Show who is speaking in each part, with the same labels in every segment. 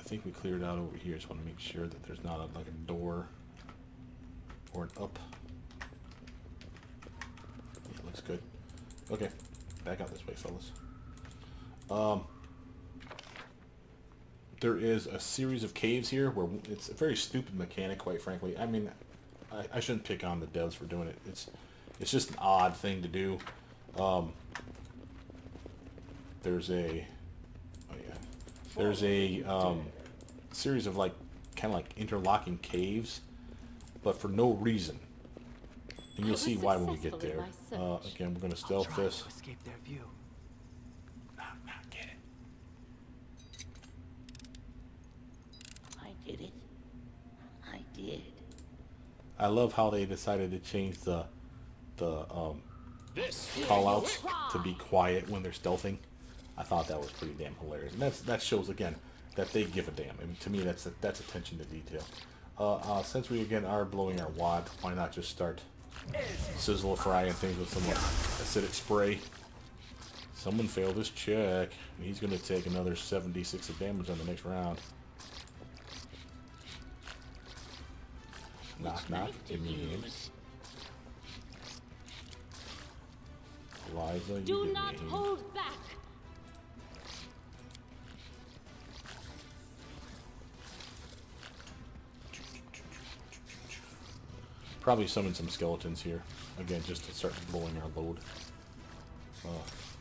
Speaker 1: think we cleared out over here. Just want to make sure that there's not like a door or an up. Yeah, looks good. Okay, back out this way, fellas. There is a series of caves here where it's a very stupid mechanic, quite frankly. I mean, I shouldn't pick on the devs for doing it. It's just an odd thing to do. There's a series of like kind of like interlocking caves, but for no reason. And you'll see why when we get there. Again, we're going to stealth this.
Speaker 2: Escape their view.
Speaker 1: Get it.
Speaker 3: I did it. I did.
Speaker 1: I love how they decided to change the call-outs to be quiet when they're stealthing. I thought that was pretty damn hilarious, and that shows again that they give a damn. I mean, to me, that's attention to detail. Since we again are blowing our wad, why not just start sizzle frying things with some acidic spray? Someone failed his check. He's going to take another 76 of damage on the next round. Knock, knock. Immune. Liza,
Speaker 4: Do not hold back.
Speaker 1: Probably summon some skeletons here. Again, just to start blowing our load.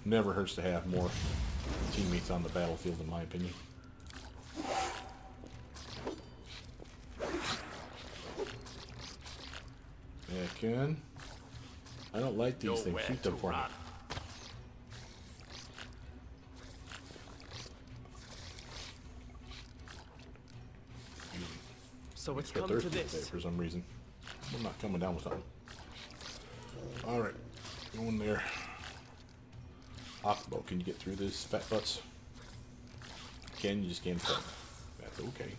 Speaker 1: Never hurts to have more teammates on the battlefield, in my opinion. Can. I don't like these things. Shoot them for me.
Speaker 2: So it's
Speaker 1: Extra
Speaker 2: come to
Speaker 1: thirsty today
Speaker 2: this.
Speaker 1: for some reason. I'm not coming down with something. Alright. Go in there. Akbo, can you get through this, fat butts? Can you just can't fit? That's okay.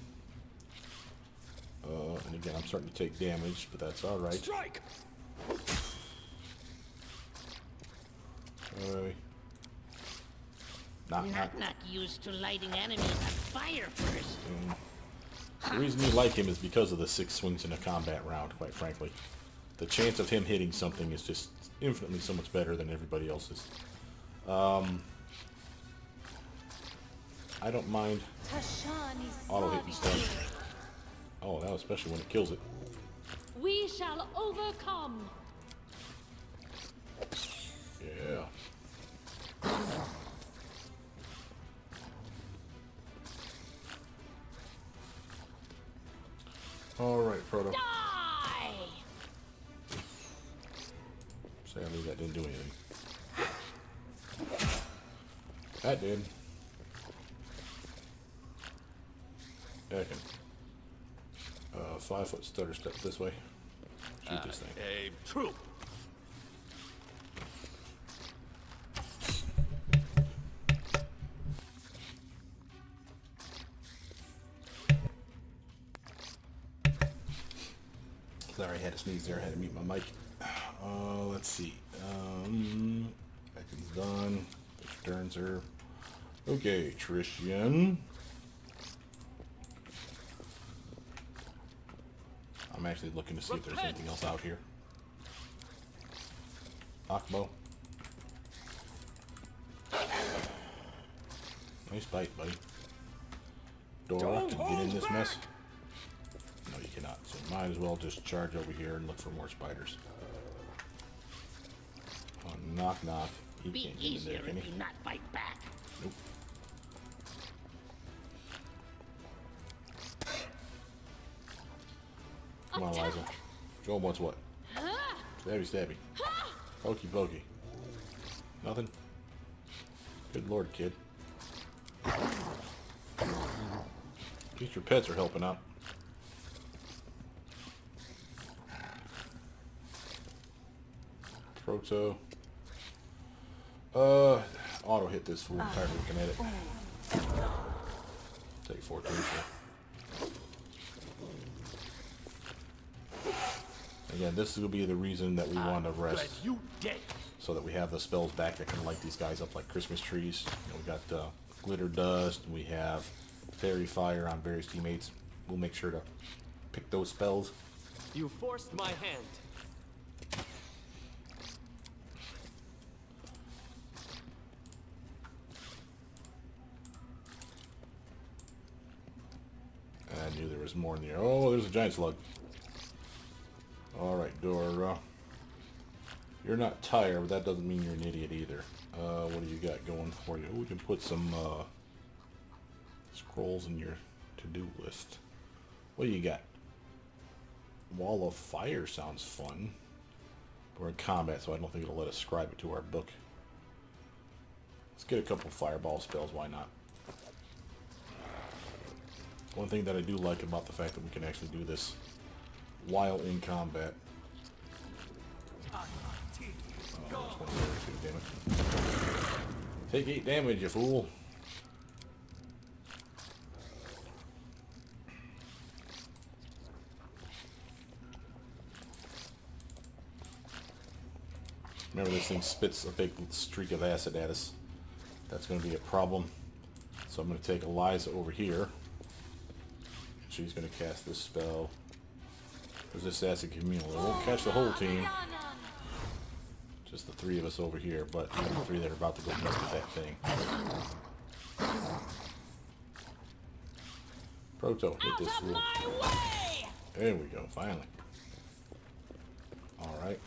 Speaker 1: And again, I'm starting to take damage, but that's alright.
Speaker 2: Strike!
Speaker 1: Knock, knock.
Speaker 3: Not used to lighting enemies on fire first.
Speaker 1: The reason you like him is because of the 6 swings in a combat round, quite frankly. The chance of him hitting something is just infinitely so much better than everybody else's. I don't mind auto hit and stuff. Oh, that was especially when it kills it.
Speaker 4: We shall overcome.
Speaker 1: Yeah. Alright, Proto.
Speaker 4: Die!
Speaker 1: Sadly, that didn't do anything. That did. Yeah, I can. 5-foot stutter step this way. Shoot this thing.
Speaker 2: A troop.
Speaker 1: Sorry, I had to sneeze there. I had to mute my mic. Let's see. Beckon's done. Which turns her. Okay, Trishian. I'm actually looking to see if there's anything else out here. Akbo. Nice bite, buddy. Dora, can you get in this mess? No, you cannot. So might as well just charge over here and look for more spiders. Oh, knock, knock. He
Speaker 3: Be
Speaker 1: can't get in
Speaker 3: easier
Speaker 1: there, can
Speaker 3: if
Speaker 1: he?
Speaker 3: you not fight back.
Speaker 1: Nope. Come on, Liza. Joel wants what? Stabby, stabby. Pokey, pokey. Nothing? Good lord, kid. At least your pets are helping out. Proto. Auto hit this fool. I'm tired of looking at it. Take 14. Again, this will be the reason that we want to rest,
Speaker 2: You dead.
Speaker 1: so that we have the spells back that can light these guys up like Christmas trees. You know, we got glitter dust, we have fairy fire on various teammates. We'll make sure to pick those spells.
Speaker 2: You forced my hand.
Speaker 1: I knew there was more in there. Oh, there's a giant slug. Alright, Dora. You're not tired, but that doesn't mean you're an idiot either. What do you got going for you? Oh, we can put some scrolls in your to-do list. What do you got? Wall of Fire sounds fun. We're in combat, so I don't think it'll let us scribe it to our book. Let's get a couple fireball spells, why not? One thing that I do like about the fact that we can actually do this while in combat. Oh, damn it. Take 8 damage, you fool. Remember, this thing spits a big streak of acid at us. That's going to be a problem. So I'm going to take Eliza over here. She's going to cast this spell. Because this acid communal. It won't catch the whole team. Just the 3 of us over here, but the 3 that are about to go mess with that thing. Proto, hit this rule. There we go, finally. Alright.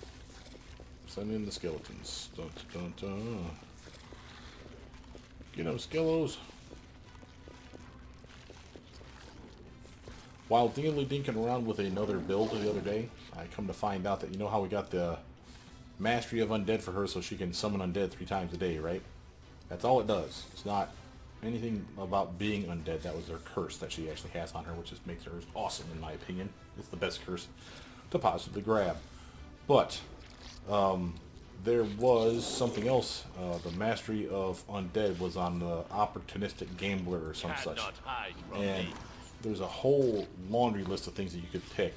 Speaker 1: Send in the skeletons. Dun, dun, dun. Get them, skelos. While dinking around with another build the other day, I come to find out that, you know how we got the Mastery of Undead for her so she can summon undead 3 times a day, right? That's all it does. It's not anything about being undead. That was her curse that she actually has on her, which just makes her awesome in my opinion. It's the best curse to possibly grab. But there was something else. The Mastery of Undead was on the Opportunistic Gambler or some such. And there's a whole laundry list of things that you could pick.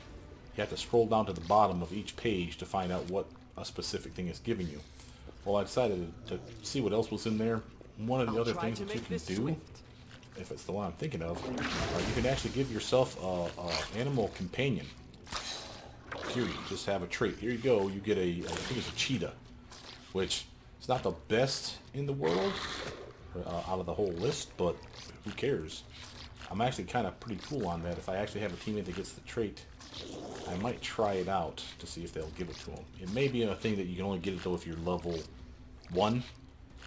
Speaker 1: You have to scroll down to the bottom of each page to find out what a specific thing is giving you. Well, I decided to see what else was in there. One of the other things that you can do, if it's the one I'm thinking of, you can actually give yourself a animal companion. Period. Just have a trait. Here you go. You get I think it's a cheetah, which is not the best in the world out of the whole list, but who cares? I'm actually kind of pretty cool on that. If I actually have a teammate that gets the trait, I might try it out to see if they'll give it to them. It may be a thing that you can only get it though if you're level 1,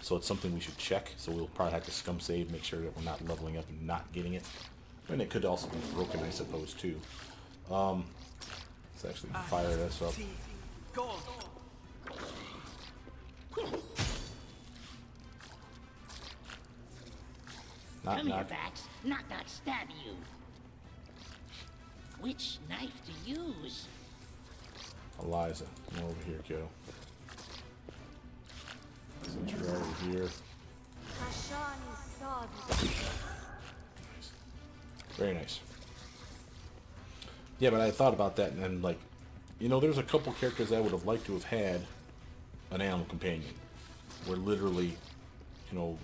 Speaker 1: so it's something we should check. So we'll probably have to scum save, make sure that we're not leveling up and not getting it. And it could also be broken, I suppose, too. Let's actually fire this up.
Speaker 3: Come here, Vax. Not stab you. Which knife to use?
Speaker 1: Eliza, come over here, kiddo. Since you're over here. Nice. Very nice. Yeah, but I thought about that, and then, like, you know, there's a couple characters I would have liked to have had an animal companion. Where literally, you know,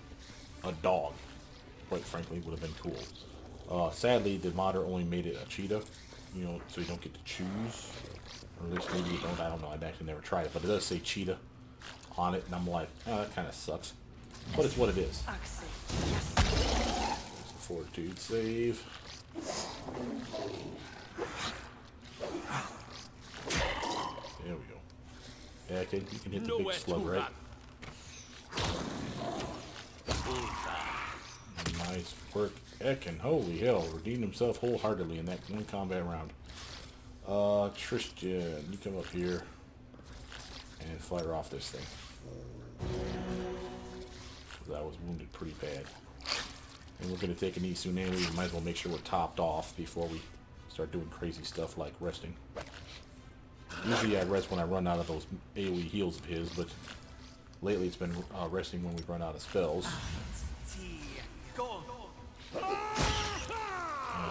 Speaker 1: a dog, quite frankly, would have been cool. Sadly, the modder only made it a cheetah, you know, so you don't get to choose. Or at least maybe you don't, I don't know, I've actually never tried it, but it does say cheetah on it, and I'm like, oh, that kind of sucks. But it's what it is. There's the fortitude save. There we go. Yeah, okay, you can hit the big slug, right? Nice work, Ekin. Holy hell, redeemed himself wholeheartedly in that one combat round. Tristan, you come up here and fire off this thing. I was wounded pretty bad. And we're going to take an eat soon anyway. We might as well make sure we're topped off before we start doing crazy stuff like resting. Usually I rest when I run out of those AoE heals of his, but lately it's been resting when we run out of spells. As you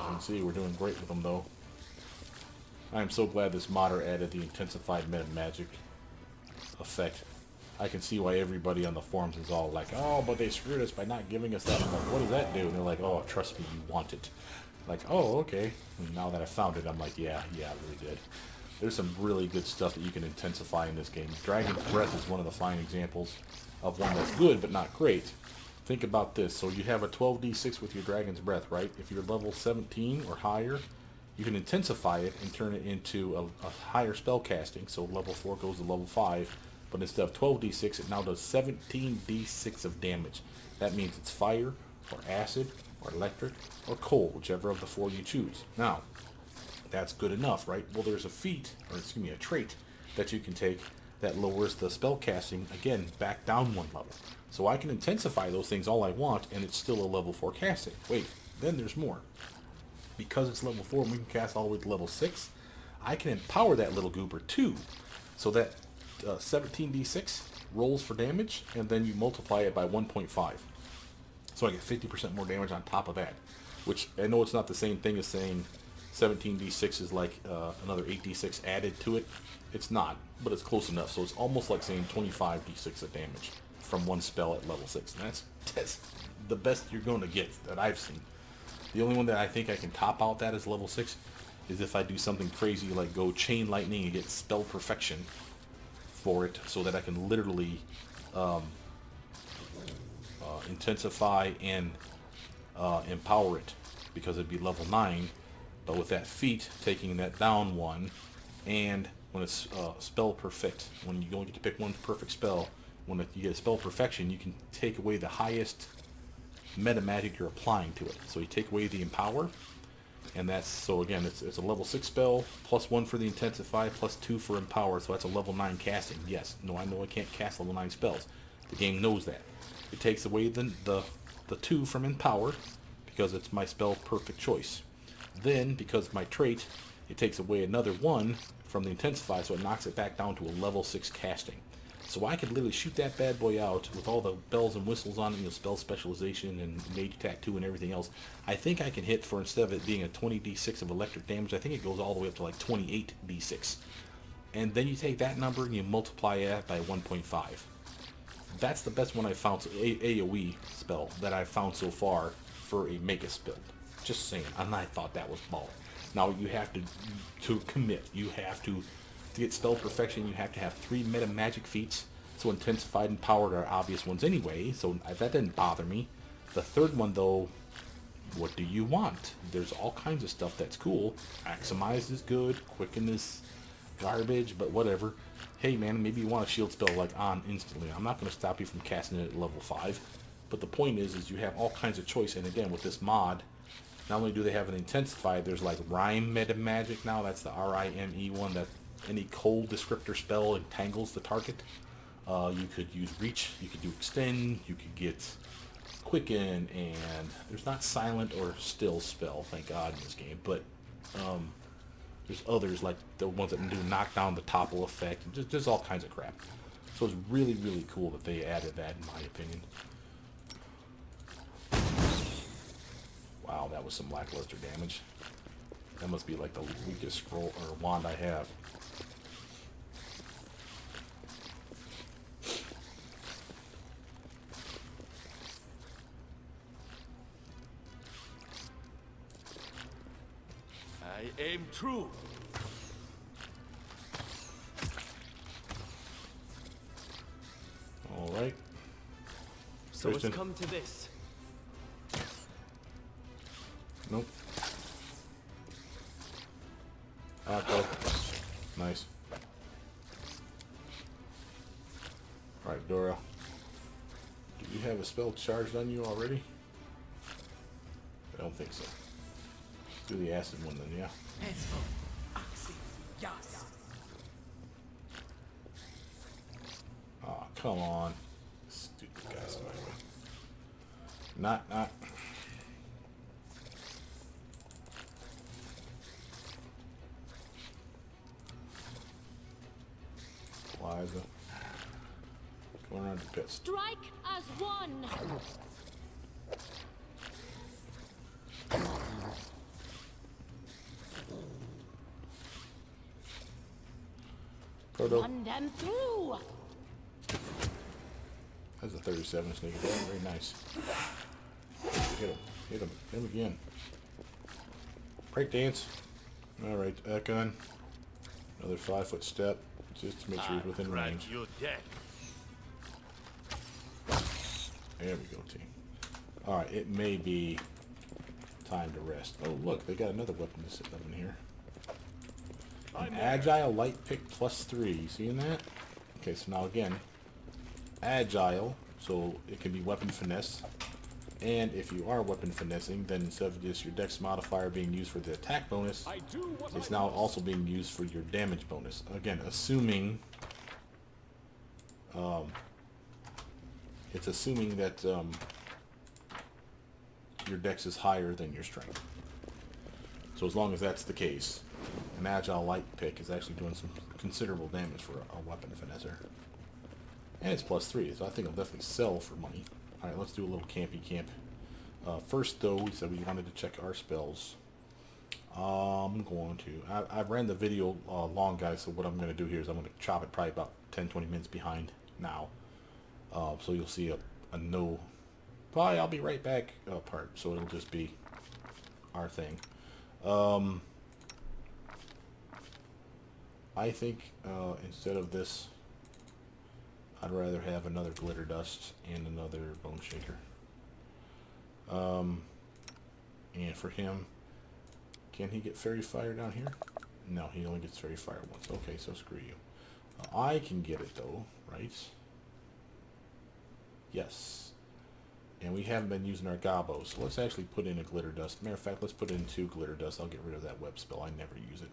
Speaker 1: can see, we're doing great with them though. I am so glad this modder added the intensified meta magic effect I can see why everybody on the forums is all like, oh, but they screwed us by not giving us that. I'm like, what does that do? And they're like, oh, trust me, you want it. Like, oh, okay. And now that I found it, I'm like, yeah, I really did. There's some really good stuff that you can intensify in this game. Dragon's Breath is one of the fine examples of one that's good, but not great. Think about this. So you have a 12d6 with your Dragon's Breath, right? If you're level 17 or higher, you can intensify it and turn it into a higher spell casting. So level 4 goes to level 5. But instead of 12d6, it now does 17d6 of damage. That means it's fire, or acid, or electric, or cold, whichever of the 4 you choose. Now, that's good enough, right? Well, there's a feat, or excuse me, a trait that you can take that lowers the spell casting, again, back down 1 level. So I can intensify those things all I want, and it's still a level 4 casting. Wait, then there's more. Because it's level 4 and we can cast all the way to level 6, I can empower that little goober too. So that 17d6 rolls for damage, and then you multiply it by 1.5. So I get 50% more damage on top of that. Which, I know it's not the same thing as saying 17d6 is like another 8d6 added to it. It's not, but it's close enough. So it's almost like saying 25d6 of damage from one spell at level 6. And that's the best you're going to get that I've seen. The only one that I think I can top out that is level 6 is if I do something crazy like go Chain Lightning and get Spell Perfection for it, so that I can literally intensify and empower it, because it'd be level 9, but with that feat taking that down 1, and when it's Spell Perfect, when you only get to pick one perfect spell, when you get a Spell Perfection, you can take away the highest meta magic you're applying to it. So you take away the empower, and that's, so again, it's a level 6 spell, plus 1 for the intensify, plus 2 for empower, so that's a level 9 casting. Yes, no, I know I can't cast level 9 spells. The game knows that. It takes away the 2 from empower, because it's my spell perfect choice. Then, because of my trait, it takes away another 1 from the intensify, so it knocks it back down to a level 6 casting. So I could literally shoot that bad boy out with all the bells and whistles on it, you know, spell specialization and mage attack 2 and everything else. I think I can hit, for instead of it being a 20d6 of electric damage, I think it goes all the way up to like 28d6. And then you take that number and you multiply it by 1.5. That's the best one I found, AoE spell that I've found so far for a Magus build. Just saying, and I thought that was baller. Now you have to commit. You have to get Spell Perfection, you have to have 3 meta magic feats. So Intensified and Powered are obvious ones anyway, so that didn't bother me. The third one though, what do you want? There's all kinds of stuff that's cool. Maximize is good, Quicken is garbage, but whatever. Hey man, maybe you want a shield spell like on instantly. I'm not going to stop you from casting it at level 5. But the point is you have all kinds of choice, and again with this mod, not only do they have an Intensified, there's like Rhyme meta magic now, that's the R-I-M-E one, that any cold descriptor spell entangles the target. You could use Reach, you could do Extend, you could get Quicken, and there's not Silent or Still spell, thank God, in this game, but there's others like the ones that do knock down the topple effect, just all kinds of crap. So it's really, really cool that they added that, in my opinion. Wow, that was some lackluster damage. That must be like the weakest scroll or wand I have.
Speaker 2: I aim true.
Speaker 1: All right.
Speaker 2: So it's come to this.
Speaker 1: Nope. Go. Nice. Alright, Dora. Do you have a spell charged on you already? I don't think so. Do the acid one then, yeah. Oh, come on. Stupid guys. Not. Liza. Going around the pits.
Speaker 4: Strike as one.
Speaker 1: Proto.
Speaker 4: Run them through.
Speaker 1: That's a 37 sneak attack. Very nice. Hit him. Hit him. Hit him again. Break dance. Alright, Ekon. Another 5-foot step. Just to make sure he's within range. There we go, team. Alright, it may be time to rest. Oh, look, they got another weapon to sit up in here. An agile light pick +3. You seeing that? Okay, so now again, agile, so it can be weapon finesse. And if you are weapon finessing, then instead of just your dex modifier being used for the attack bonus, it's now also being used for your damage bonus. Again, assuming it's assuming that your dex is higher than your strength. So as long as that's the case, an agile light pick is actually doing some considerable damage for a weapon finesser. And it's +3, so I think it'll definitely sell for money. Alright, let's do a little campy camp. First, though, we said we wanted to check our spells. I'm going to... I ran the video long, guys, so what I'm going to do here is I'm going to chop it probably about 10-20 minutes behind now. So you'll see a no... Probably I'll be right back part, so it'll just be our thing. I think instead of this, I'd rather have another glitter dust and another bone shaker. And for him, can he get fairy fire down here? No, he only gets fairy fire once. Okay, so screw you. I can get it though, right? Yes. And we haven't been using our gobbo, so let's actually put in a glitter dust. Matter of fact, let's put in 2 glitter dust. I'll get rid of that web spell. I never use it.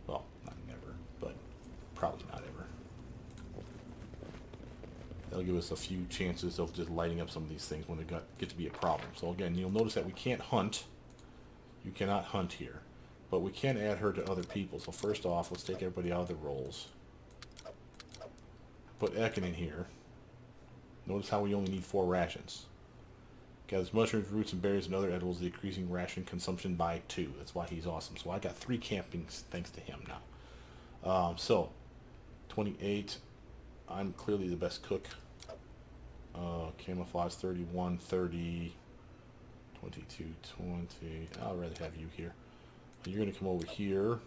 Speaker 1: Well, not never, but probably not ever. That'll give us a few chances of just lighting up some of these things when they get to be a problem. So again, you'll notice that we can't hunt. You cannot hunt here. But we can add her to other people. So first off, let's take everybody out of the rolls. Put Ekin in here. Notice how we only need 4 rations. Gathers mushrooms, roots, and berries and other edibles, decreasing ration consumption by 2. That's why he's awesome. So I got 3 campings thanks to him now. So, 28. I'm clearly the best cook. Camouflage 31, 30, 22, 20. I'd rather have you here. You're going to come over here.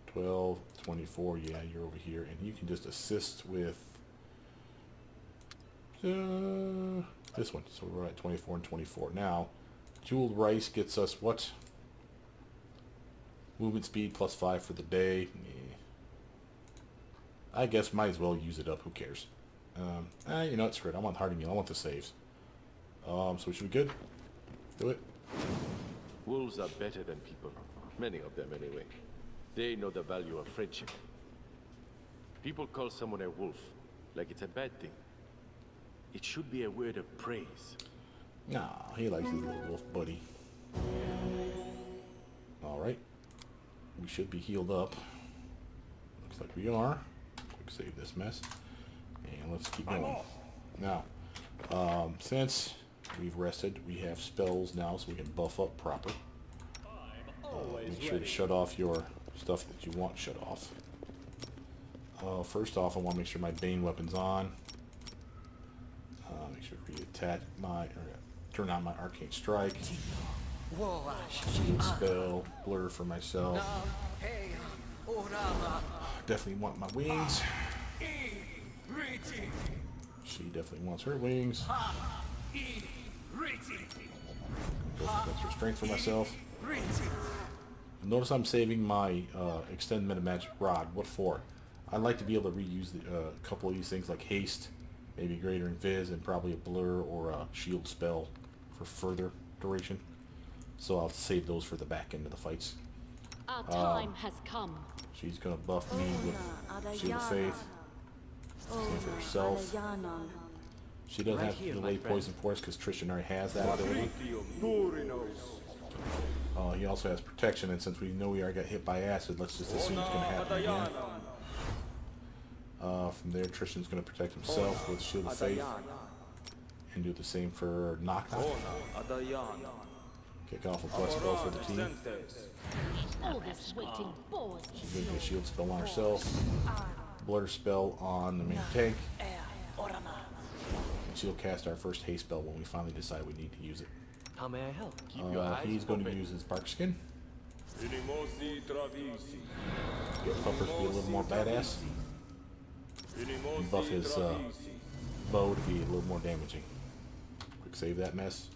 Speaker 1: 12, 24. Yeah, you're over here. And you can just assist with this one. So we're at 24 and 24. Now, jeweled rice gets us what? Movement speed +5 for the day. I guess might as well use it up. Who cares? You know, it's great. I want hearty meal. I want the saves. So we should be good. Do it.
Speaker 2: Wolves are better than people. Many of them, anyway. They know the value of friendship. People call someone a wolf like it's a bad thing. It should be a word of praise.
Speaker 1: Nah, he likes his little wolf buddy. Alright. We should be healed up. Looks like we are. Quick save this mess. And let's keep going. Now, since we've rested, we have spells now so we can buff up proper. Make sure to shut off your stuff that you want shut off. First off, I want to make sure my Bane weapon's on. Make sure to reattach my, turn on my Arcane Strike. Shield spell, blur for myself. Definitely want my wings. She definitely wants her wings. Extra strength for myself. Notice I'm saving my extend meta magic rod. What for? I'd like to be able to reuse a couple of these things like haste, maybe greater invis, and probably a blur or a shield spell for further duration. So I'll save those for the back end of the fights.
Speaker 4: Our time has come.
Speaker 1: She's gonna buff me with Shield of Faith. Same for herself. She doesn't have to delay poison force because Tristan already has that ability. He also has protection, and since we know we already got hit by acid, let's just assume it's gonna happen again. From there, Tristan's gonna protect himself with Shield of Faith, and do the same for Knock Knock. Kick off a blessed spell for the team.
Speaker 4: All this waiting bores me.
Speaker 1: She's gonna get a shield spell on herself. Blur spell on the main tank. And she'll cast our first haste spell when we finally decide we need to use it.
Speaker 5: How may I help?
Speaker 2: Keep your eyes
Speaker 1: He's going to
Speaker 2: open.
Speaker 1: use his bark skin. Get Pupper to be a little more badass. And buff his bow to be a little more damaging. Quick save that mess.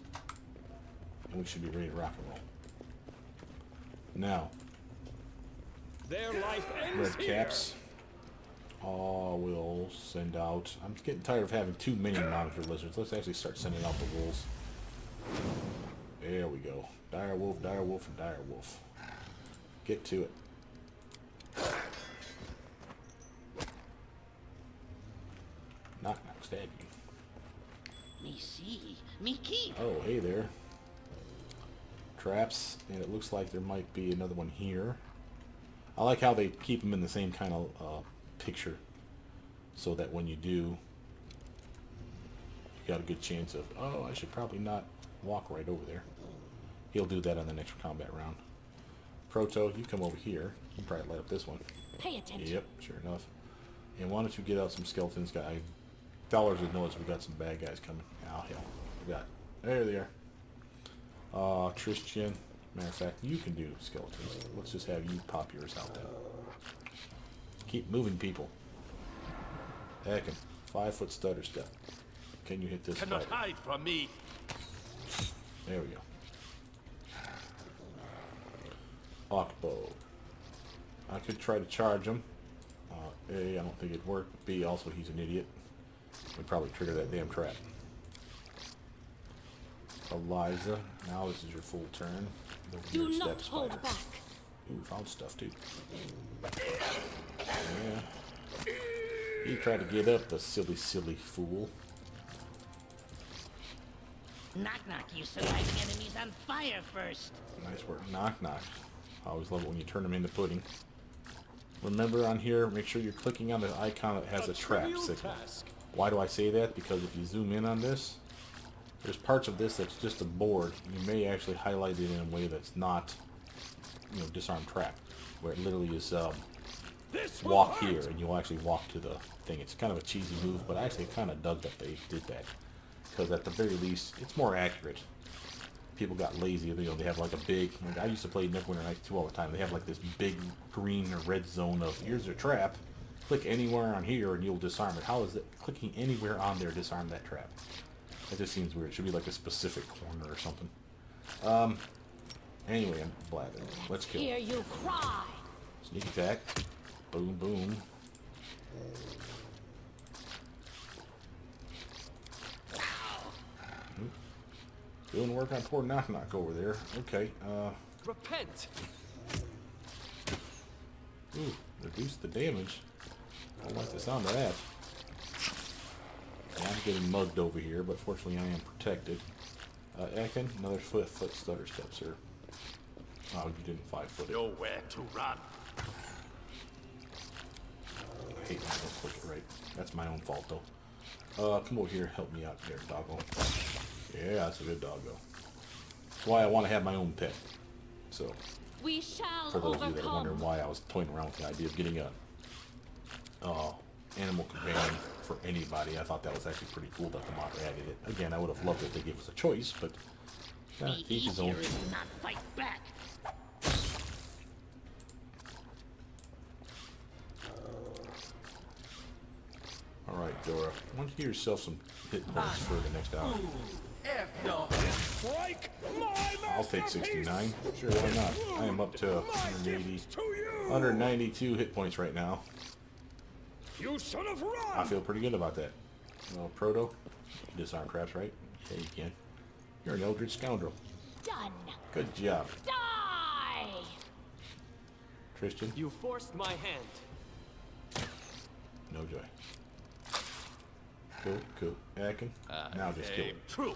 Speaker 1: And we should be ready to rock and roll. Now,
Speaker 5: Their life ends
Speaker 1: red caps. We'll send out... I'm getting tired of having too many monitor lizards. Let's actually start sending out the wolves. There we go. Dire wolf, and dire wolf. Get to it. Knock, knock, stab you.
Speaker 3: Me see, me keep.
Speaker 1: Oh, hey there. Traps, and it looks like there might be another one here. I like how they keep them in the same kind of picture, so that when you do, you got a good chance of, oh, I should probably not walk right over there. He'll do that on the next combat round. Proto, you come over here. You can probably light up this one.
Speaker 4: Pay attention.
Speaker 1: Yep, sure enough. And why don't you get out some skeletons? Dollars would notice we got some bad guys coming. Oh, hell. We got... There they are. Tristan. Matter of fact, you can do skeletons. Let's just have you pop yours out then. Keep moving, people. Heckin'. 5-foot stutter step. Can you hit this
Speaker 2: Cannot
Speaker 1: fighter?
Speaker 2: hide from me.
Speaker 1: There we go. Hawkbow. I could try to charge him. A, I don't think it'd work. B, also he's an idiot. Would probably trigger that damn trap. Eliza, now this is your full turn.
Speaker 4: Do
Speaker 1: Weird
Speaker 4: not
Speaker 1: step
Speaker 4: hold
Speaker 1: spider.
Speaker 4: back.
Speaker 1: Ooh, found stuff too. Yeah. He tried to get up, the silly, silly fool.
Speaker 3: Knock knock, you so lighting enemies on fire first.
Speaker 1: Nice work. Knock, knock. I always love it when you turn them into pudding. Remember on here, make sure you're clicking on the icon that has a trap signal. Why do I say that? Because if you zoom in on this, there's parts of this that's just a board. You may actually highlight it in a way that's not, you know, disarm trap, where it literally is walk here, and you'll actually walk to the thing. It's kind of a cheesy move, but I actually kind of dug that they did that, because at the very least, it's more accurate. People got lazy. You know, they have like a big... Like I used to play Neverwinter Nights 2 all the time. They have like this big green or red zone of, here's a trap. Click anywhere on here and you'll disarm it. How is it clicking anywhere on there disarm that trap? That just seems weird. It should be like a specific corner or something. Anyway, I'm blathering. Let's kill
Speaker 4: Hear
Speaker 1: him.
Speaker 4: you cry.
Speaker 1: Sneak attack. Boom, boom. Doing work on poor Knock Knock over there. Okay,
Speaker 5: Repent!
Speaker 1: ooh, reduce the damage. I don't like the sound of that. Yeah, I'm getting mugged over here, but fortunately I am protected. Ekin, another foot stutter step, sir. Oh, you didn't 5-foot it.
Speaker 2: Nowhere to run.
Speaker 1: I hate when I don't click it right. That's my own fault, though. Come over here, help me out there, doggo. Yeah, that's a good doggo. That's why I want to have my own pet. So,
Speaker 4: We shall
Speaker 1: for those of you that are wondering
Speaker 4: overcome.
Speaker 1: why I was toying around with the idea of getting a animal companion for anybody, I thought that was actually pretty cool that the modder added it. Again, I would have loved it if they gave us a choice, but
Speaker 3: The
Speaker 1: each his own.
Speaker 3: easier is to not fight back.
Speaker 1: Alright, Dora, why don't you give yourself some hit points for the next hour? I'll take 69. Sure, why not? I am up to 180, 192 hit points right now.
Speaker 5: You son of
Speaker 1: I
Speaker 5: Ron!
Speaker 1: feel pretty good about that. Well, Proto, you disarm traps, right? Yeah, you can. You're an Eldritch scoundrel.
Speaker 4: Done.
Speaker 1: Good job.
Speaker 4: Die.
Speaker 1: Tristan,
Speaker 5: You forced my hand.
Speaker 1: no joy. Cool, cool. Akin, now just kill him.
Speaker 2: True.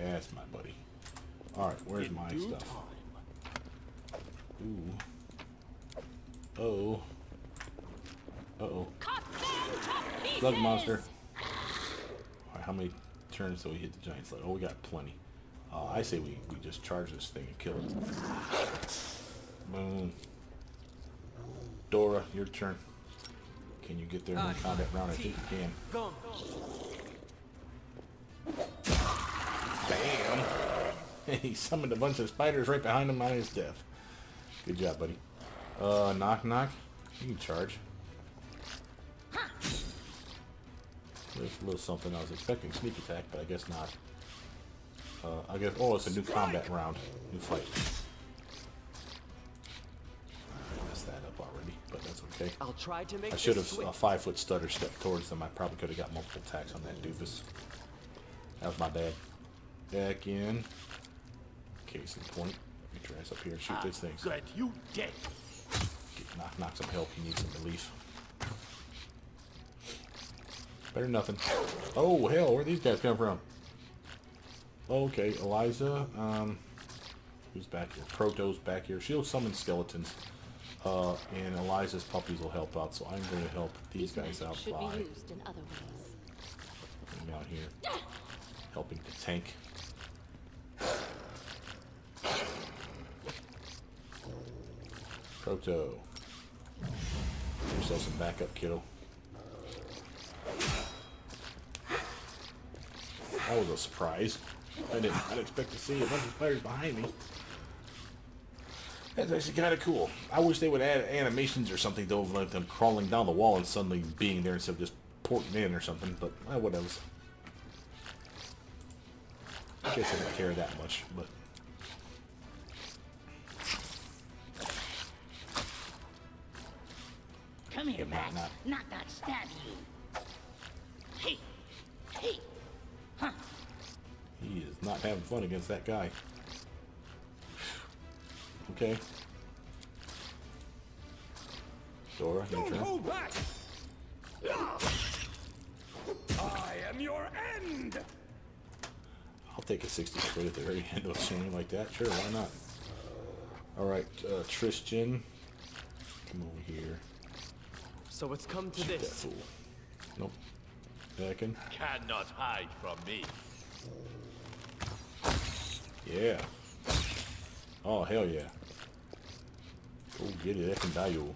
Speaker 1: Yes, my buddy. Alright, where's my stuff? Ooh. Uh-oh. Uh-oh.
Speaker 4: Cut them to pieces.
Speaker 1: Slug monster. Alright, how many turns till we hit the giant slug? Oh, we got plenty. I say we just charge this thing and kill it. Boom. Dora, your turn. Can you get there in one combat round? I think you can.
Speaker 5: Come.
Speaker 1: Bam! He summoned a bunch of spiders right behind him on his death. Good job, buddy. Knock knock. You can charge. There's a little something. I was expecting sneak attack, but I guess not. I guess. Oh, it's a new combat round. New fight. I messed that up already, but that's okay.
Speaker 5: I'll try to make
Speaker 1: I should have
Speaker 5: this swift.
Speaker 1: 5-foot stutter stepped towards them. I probably could have got multiple attacks on that doofus. That was my bad. Back in. Case in point. Get your ass up here and shoot these things.
Speaker 2: Good, you dead.
Speaker 1: Get knock some help. He needs some relief. Better than nothing. Oh hell, where these guys come from? Okay, Eliza. Who's back here? Proto's back here. She'll summon skeletons. And Eliza's puppies will help out. So I'm going to help these guys out
Speaker 4: should
Speaker 1: by
Speaker 4: be used in other ways.
Speaker 1: coming out here, helping the tank. Proto. Give yourself some backup, kiddo. That was a surprise. I didn't expect to see a bunch of spiders behind me. That's actually kind of cool. I wish they would add animations or something though, like them crawling down the wall and suddenly being there instead of just porting in or something. But whatever. I guess I don't care that much, but.
Speaker 3: Come here,
Speaker 1: Yeah,
Speaker 3: Max. Not stab you. Hey, hey.
Speaker 1: He is not having fun against that guy. Okay. Dora, your
Speaker 5: Don't
Speaker 1: turn.
Speaker 5: hold back. I am your end.
Speaker 1: I'll take a 60 quid at the very end of a swing like that. Sure, why not? Alright, Tristan. Come over here.
Speaker 5: So it's come to
Speaker 1: Shoot that
Speaker 5: this.
Speaker 1: fool. Nope. Second.
Speaker 2: Cannot hide from me.
Speaker 1: Yeah. Oh, hell yeah. Go get it, Ekandayo.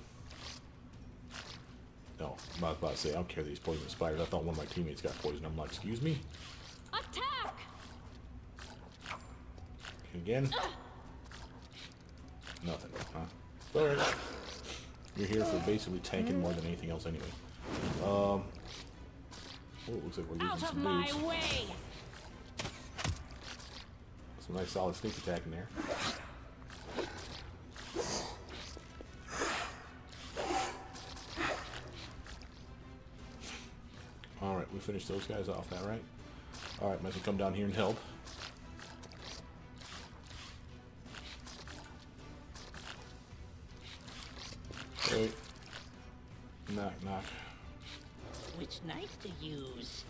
Speaker 1: No, I was about to say, I don't care that he's poisonous spiders. I thought one of my teammates got poisoned. I'm like, excuse me?
Speaker 4: Attack!
Speaker 1: Again? Nothing, huh? Alright. You're here for basically tanking more than anything else anyway. Oh, it looks like we're losing
Speaker 4: Out of
Speaker 1: some
Speaker 4: my
Speaker 1: dudes.
Speaker 4: way!
Speaker 1: Some nice solid sneak attack in there. Alright, we finished those guys off now, right? Alright, might as well come down here and help. Okay. Knock, knock.
Speaker 3: Which knife to use?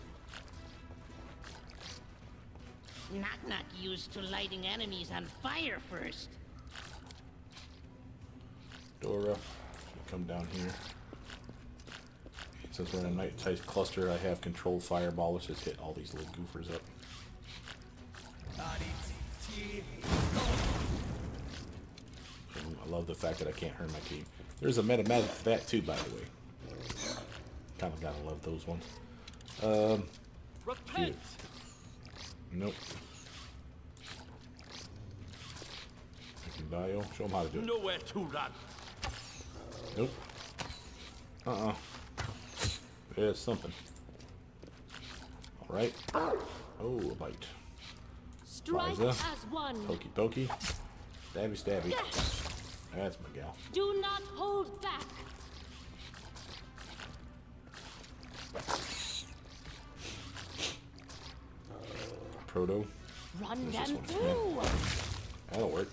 Speaker 3: Knock knock used to lighting enemies on fire first.
Speaker 1: Dora, come down here. Since we're in a night-tight cluster, I have controlled fireball. Let's just hit all these little goofers up. I love the fact that I can't hurt my team. There's a metamatic for that too, by the way. Kind of gotta love those ones.
Speaker 5: Repent.
Speaker 1: Nope. I can dial. Show them how to do it.
Speaker 2: Nowhere to run.
Speaker 1: Nope. There's something. Alright. Oh, a bite.
Speaker 4: Strike
Speaker 1: Liza.
Speaker 4: as one.
Speaker 1: Pokey pokey. Stabby stabby. That's my gal.
Speaker 4: Do not hold back.
Speaker 1: Proto.
Speaker 4: Run
Speaker 1: There's
Speaker 4: them
Speaker 1: this one.
Speaker 4: through.
Speaker 1: That'll work.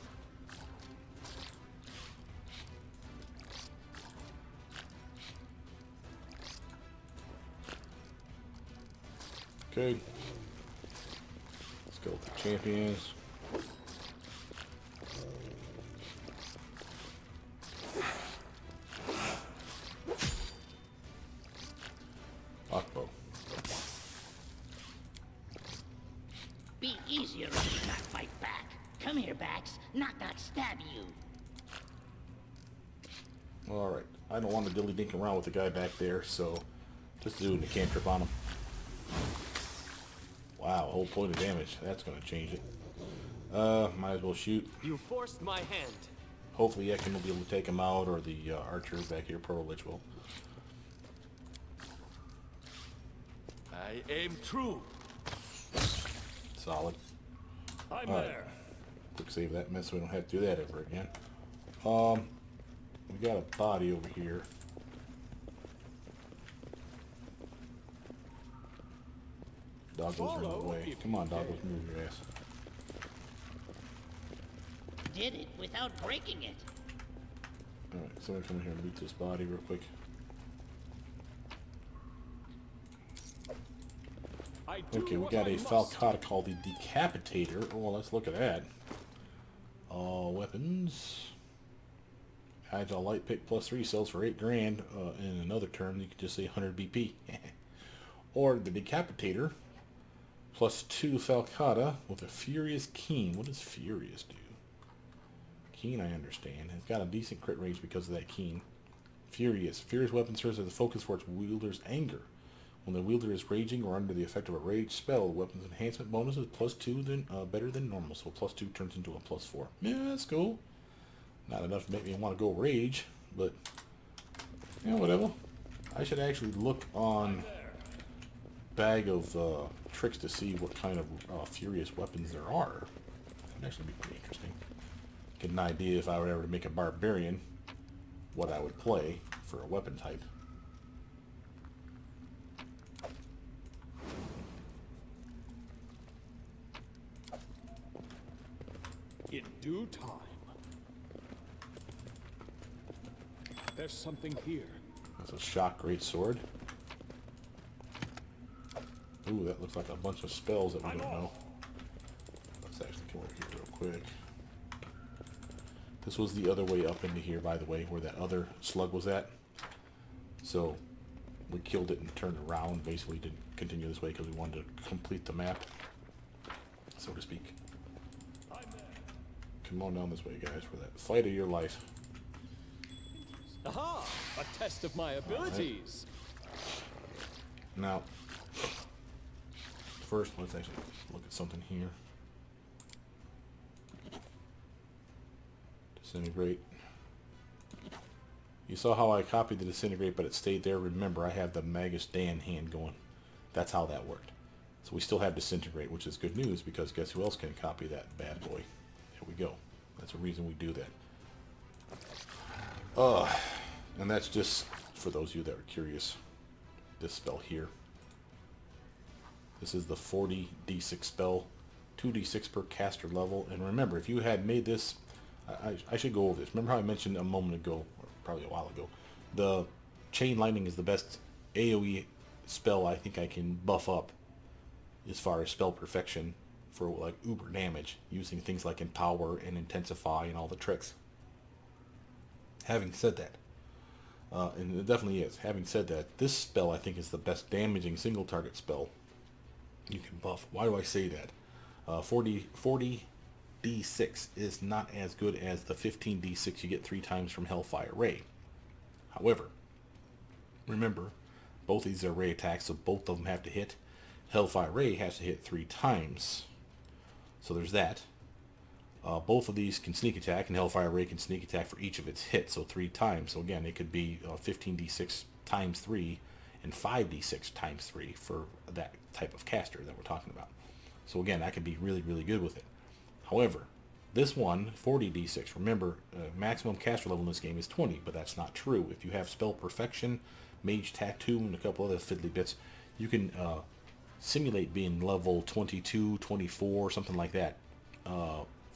Speaker 1: Okay. Let's go with the champions. Akbo.
Speaker 3: Be easier if you not fight back. Come here, Bax. Knock knock stab you.
Speaker 1: Alright. I don't want to dilly-dink around with the guy back there, so just doing the cantrip on him. Wow, a whole point of damage. That's going to change it. Might as well shoot.
Speaker 5: You forced my hand.
Speaker 1: Hopefully Ekin will be able to take him out, or the archer back here, Pearl Lich will.
Speaker 2: I aim true.
Speaker 1: Solid.
Speaker 5: I'm
Speaker 1: All right.
Speaker 5: there.
Speaker 1: Quick save that mess so we don't have to do that ever again. We got a body over here. Doggos are in the way. Come on, Doggos, move your ass.
Speaker 3: Did it without breaking it.
Speaker 1: Alright, someone come in here and loot this body real quick.
Speaker 5: I do
Speaker 1: Okay, we
Speaker 5: what
Speaker 1: got
Speaker 5: I
Speaker 1: a
Speaker 5: must.
Speaker 1: Falcata called the Decapitator. Oh, well, let's look at that. Weapons. Agile Light Pick +3 sells for 8 grand. In another term, you could just say 100 BP. Or the Decapitator +2 Falcata with a Furious Keen. What does Furious do? Keen, I understand. It's got a decent crit range because of that Keen. Furious. Furious weapon serves as a focus for its wielder's anger. When the wielder is raging or under the effect of a rage spell, the weapon's enhancement bonus is +2 better than normal, so +2 turns into a +4. Yeah, that's cool. Not enough to make me want to go rage, but yeah, whatever. I should actually look on Bag of Tricks to see what kind of furious weapons there are. That'd actually be pretty interesting. Get an idea if I were ever to make a barbarian, what I would play for a weapon type.
Speaker 6: In due time. There's something here.
Speaker 1: That's a shock great sword. Ooh, that looks like a bunch of spells that we don't know. Let's actually come over here real quick. This was the other way up into here, by the way, where that other slug was at. So we killed it and turned around. Basically didn't continue this way because we wanted to complete the map, so to speak. Come on down this way, guys, for that fight of your life.
Speaker 6: Aha! A test of my abilities.
Speaker 1: Now, first, let's actually look at something here. Disintegrate. You saw how I copied the Disintegrate, but it stayed there. Remember, I have the Magus Dan hand going. That's how that worked. So we still have Disintegrate, which is good news, because guess who else can copy that bad boy? There we go. That's the reason we do that. And that's just for those of you that are curious. This spell here. This is the 40d6 spell, 2d6 per caster level. And remember, if you had made this, I should go over this. Remember how I mentioned a moment ago, or probably a while ago, the Chain Lightning is the best AoE spell I think I can buff up as far as spell perfection for like uber damage, using things like Empower and Intensify and all the tricks. Having said that, and it definitely is, having said that, this spell I think is the best damaging single target spell you can buff. Why do I say that? 40d6 is not as good as the 15d6 you get 3 times from Hellfire Ray. However, remember, both these are ray attacks, so both of them have to hit. Hellfire Ray has to hit 3 times. So there's that. Both of these can sneak attack, and Hellfire Ray can sneak attack for each of its hits, so 3 times. So again, it could be 15d6 times 3 and 5d6 times 3 for that type of caster that we're talking about. So again, that could be really, really good with it. However, this one, 40d6, remember, maximum caster level in this game is 20, but that's not true. If you have Spell Perfection, Mage Tattoo, and a couple other fiddly bits, you can simulate being level 22, 24, something like that,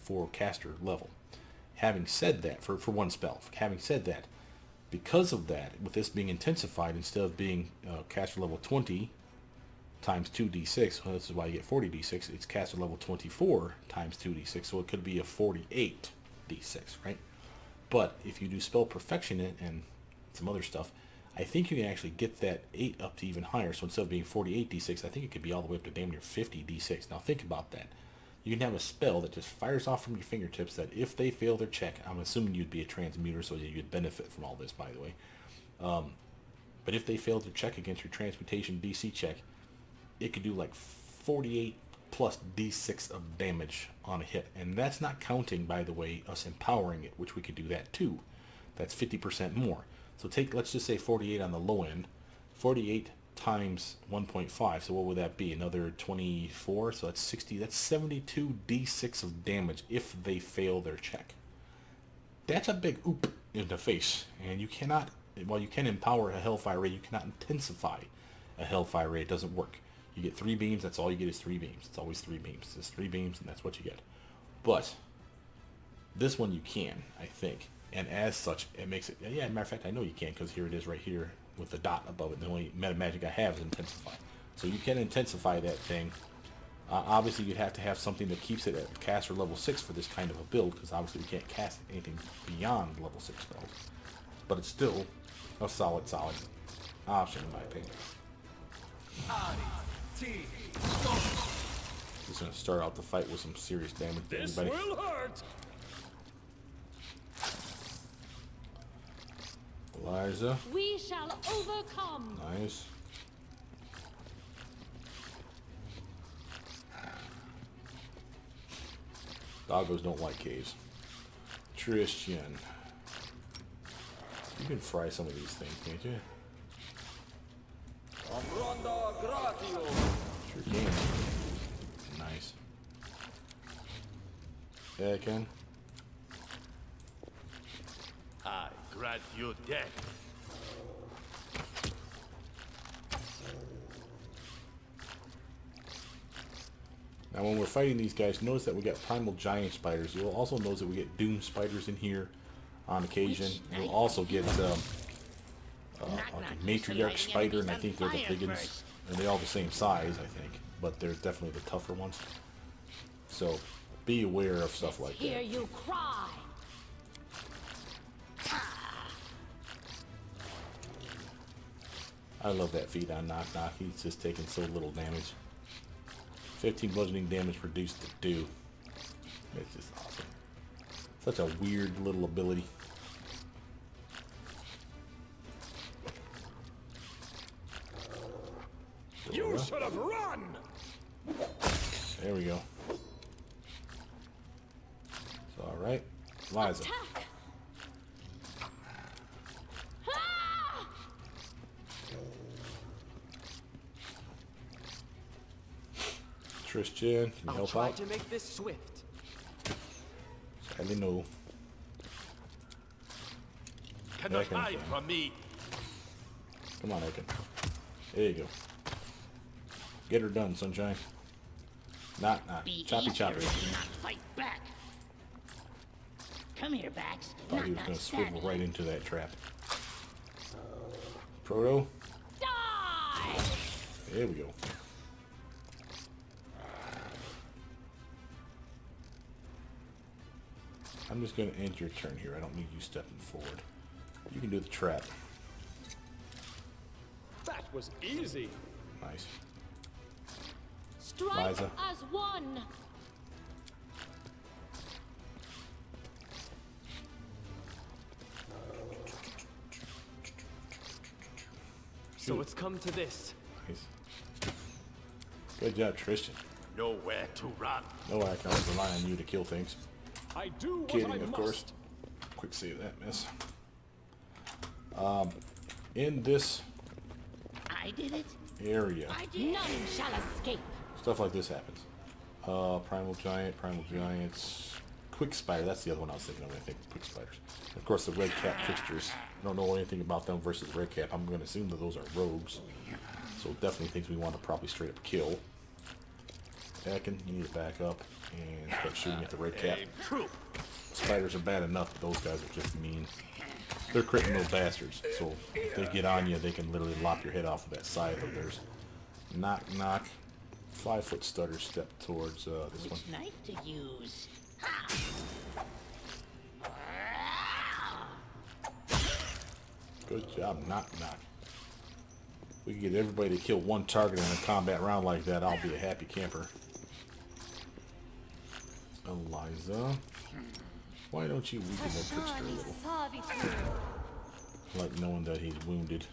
Speaker 1: for caster level. Having said that, for one spell, having said that, because of that, with this being intensified, instead of being caster level 20 times 2d6, well, this is why you get 40d6, it's caster level 24 times 2d6, so it could be a 48d6, right? But if you do Spell Perfection and some other stuff, I think you can actually get that 8 up to even higher. So instead of being 48d6, I think it could be all the way up to damn near 50d6. Now think about that. You can have a spell that just fires off from your fingertips that if they fail their check, I'm assuming you'd be a transmuter, so you'd benefit from all this, by the way. But if they failed their check against your transmutation DC check, it could do like 48 plus D6 of damage on a hit. And that's not counting, by the way, us empowering it, which we could do that too. That's 50% more. So let's just say 48 on the low end. 48 times 1.5, so what would that be? Another 24, so that's 60. That's 72 D6 of damage if they fail their check. That's a big oop in the face. And you cannot, while you can empower a Hellfire Ray, you cannot intensify a Hellfire Ray. It doesn't work. You get 3 beams, that's all you get is 3 beams. It's always 3 beams. It's 3 beams, and that's what you get. But this one you can, I think. And as such, it makes it, yeah, matter of fact, I know you can, because here it is right here with the dot above it. The only meta magic I have is intensify. So you can intensify that thing. Obviously, you'd have to have something that keeps it at caster level 6 for this kind of a build, because obviously we can't cast anything beyond level 6 spells. But it's still a solid option, in my opinion. Just going to start out the fight with some serious damage to
Speaker 6: This
Speaker 1: everybody.
Speaker 6: will hurt.
Speaker 1: Eliza.
Speaker 4: We shall overcome.
Speaker 1: Nice. Doggos don't like caves. Tristian. You can fry some of these things, can't you? Sure can. Nice. Yeah, I can.
Speaker 2: I grant you death.
Speaker 1: Now when we're fighting these guys, notice that we got primal giant spiders. You'll also notice that we get doom spiders in here on occasion. You'll also get a matriarch spider, and I think they're the big ones. And they're all the same size, I think, but they're definitely the tougher ones. So be aware of stuff like
Speaker 4: Hear
Speaker 1: that.
Speaker 4: you cry.
Speaker 1: I love that feat on Knock Knock. He's just taking so little damage. 15 bludgeoning damage reduced to 2. It's just awesome. Such a weird little ability.
Speaker 6: You should have run.
Speaker 1: There we go. It's alright. Liza.
Speaker 4: Attack. Ah!
Speaker 1: Tristian, can you
Speaker 5: I'll
Speaker 1: help
Speaker 5: try
Speaker 1: out?
Speaker 5: to make this swift.
Speaker 1: Sadly, no.
Speaker 2: Cannot
Speaker 1: Ekin
Speaker 2: hide
Speaker 1: can.
Speaker 2: from me.
Speaker 1: Come on, Ekin. There you go. Get her done, sunshine. Not.
Speaker 3: Be
Speaker 1: Choppy
Speaker 3: easier
Speaker 1: choppy.
Speaker 3: if you not fight back. Come here, Bax.
Speaker 1: Thought he was going to swivel right into that trap. Proto.
Speaker 4: Die!
Speaker 1: There we go. I'm just going to end your turn here. I don't need you stepping forward. You can do the trap.
Speaker 6: That was easy.
Speaker 1: Nice.
Speaker 4: Strike
Speaker 1: Liza.
Speaker 4: as one.
Speaker 5: So it's come to this.
Speaker 1: Nice. Good job, Tristian.
Speaker 2: Nowhere to run.
Speaker 1: No, I can always rely on you to kill things.
Speaker 6: I do what I
Speaker 1: Kidding, of
Speaker 6: must.
Speaker 1: course. Quick save that miss. In this
Speaker 3: I did it.
Speaker 1: area,
Speaker 3: I did.
Speaker 4: None shall escape.
Speaker 1: stuff like this happens. Primal Giants, Quick Spider, that's the other one I was thinking of when I think Quick Spiders. And of course, the Red Cap fixtures. I don't know anything about them versus Red Cap. I'm going to assume that those are rogues. So definitely things we want to probably straight up kill. Ekin, you need to back up and start shooting at the Red Cap.
Speaker 2: True.
Speaker 1: Spiders are bad enough, but those guys are just mean. They're critting little bastards, so if they get on you, they can literally lop your head off of that scythe of theirs. Knock, knock. 5-foot stutter step towards this one.
Speaker 3: Which knife to use?
Speaker 1: Good job, knock, knock. If we can get everybody to kill one target in a combat round like that, I'll be a happy camper. Eliza. Why don't you weaken the trickster a little? like knowing that he's wounded.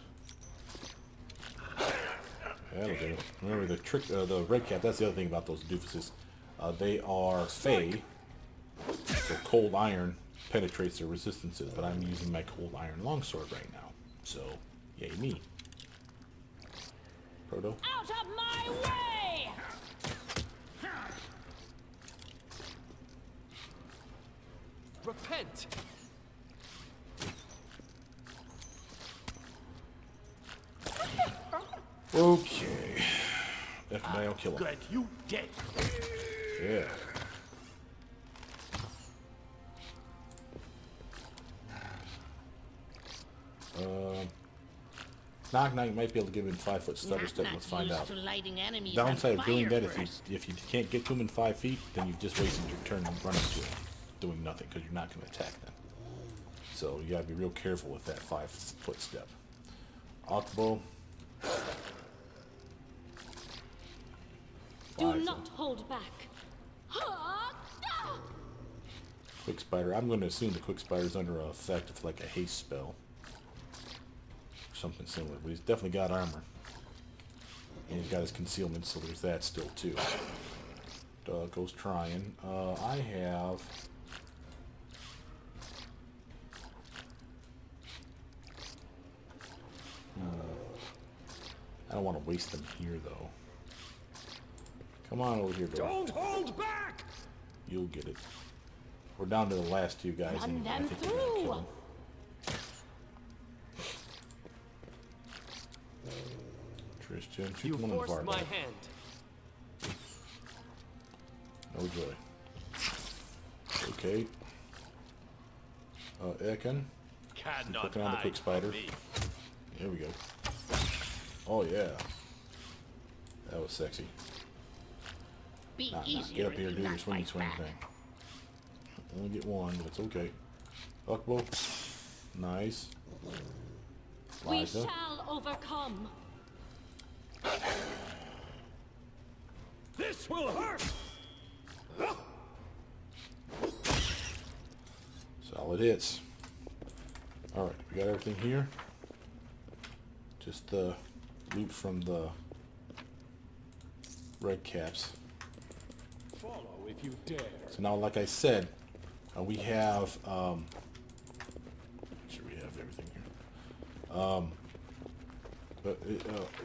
Speaker 1: That'll do. Remember the trick, the red cap. That's the other thing about those doofuses. They are fey, so cold iron penetrates their resistances. But I'm using my cold iron longsword right now, so yay me. Proto.
Speaker 4: Out of my way!
Speaker 5: Repent!
Speaker 1: Okay. I'll kill him.
Speaker 2: Glad you dead.
Speaker 1: Yeah. Knock Knight might be able to give him 5-foot stutter step. Let's find out. Downside of doing that, if you can't get to him in 5 feet, then you've just wasted your turn and running to him, doing nothing because you're not going to attack them. So you got to be real careful with that 5-foot step. Octobo.
Speaker 4: Do not hold back.
Speaker 1: Quick Spider. I'm going to assume the Quick Spider is under effect of like a haste spell. Something similar, but he's definitely got armor. And he's got his concealment, so there's that still too. Goes trying. I have... I don't want to waste them here, though. Come on over here, bro.
Speaker 6: Don't hold back!
Speaker 1: You'll get it. We're down to the last two guys.
Speaker 4: Run
Speaker 1: Anyway. I
Speaker 4: them
Speaker 1: think we're gonna kill them. Christian, shoot
Speaker 5: You
Speaker 1: one in the
Speaker 5: forced
Speaker 1: bar.
Speaker 5: my hand.
Speaker 1: No joy. Okay. Ekin.
Speaker 2: Cannot
Speaker 1: Clicking on the Quick
Speaker 2: hide
Speaker 1: Spider.
Speaker 2: from me.
Speaker 1: Here we go. Oh yeah. That was sexy.
Speaker 3: Be
Speaker 1: Nah,
Speaker 3: easier
Speaker 1: get up
Speaker 3: if
Speaker 1: here,
Speaker 3: you
Speaker 1: do your
Speaker 3: not
Speaker 1: swing
Speaker 3: fight back.
Speaker 1: thing. Only get one, but it's okay. Buckbow. Nice.
Speaker 4: We
Speaker 1: Liza.
Speaker 4: shall overcome.
Speaker 6: This will hurt!
Speaker 1: Solid hits. Alright, we got everything here. Just the loot from the red caps.
Speaker 6: Follow if you dare.
Speaker 1: So now, like I said, we have, make sure we have everything here.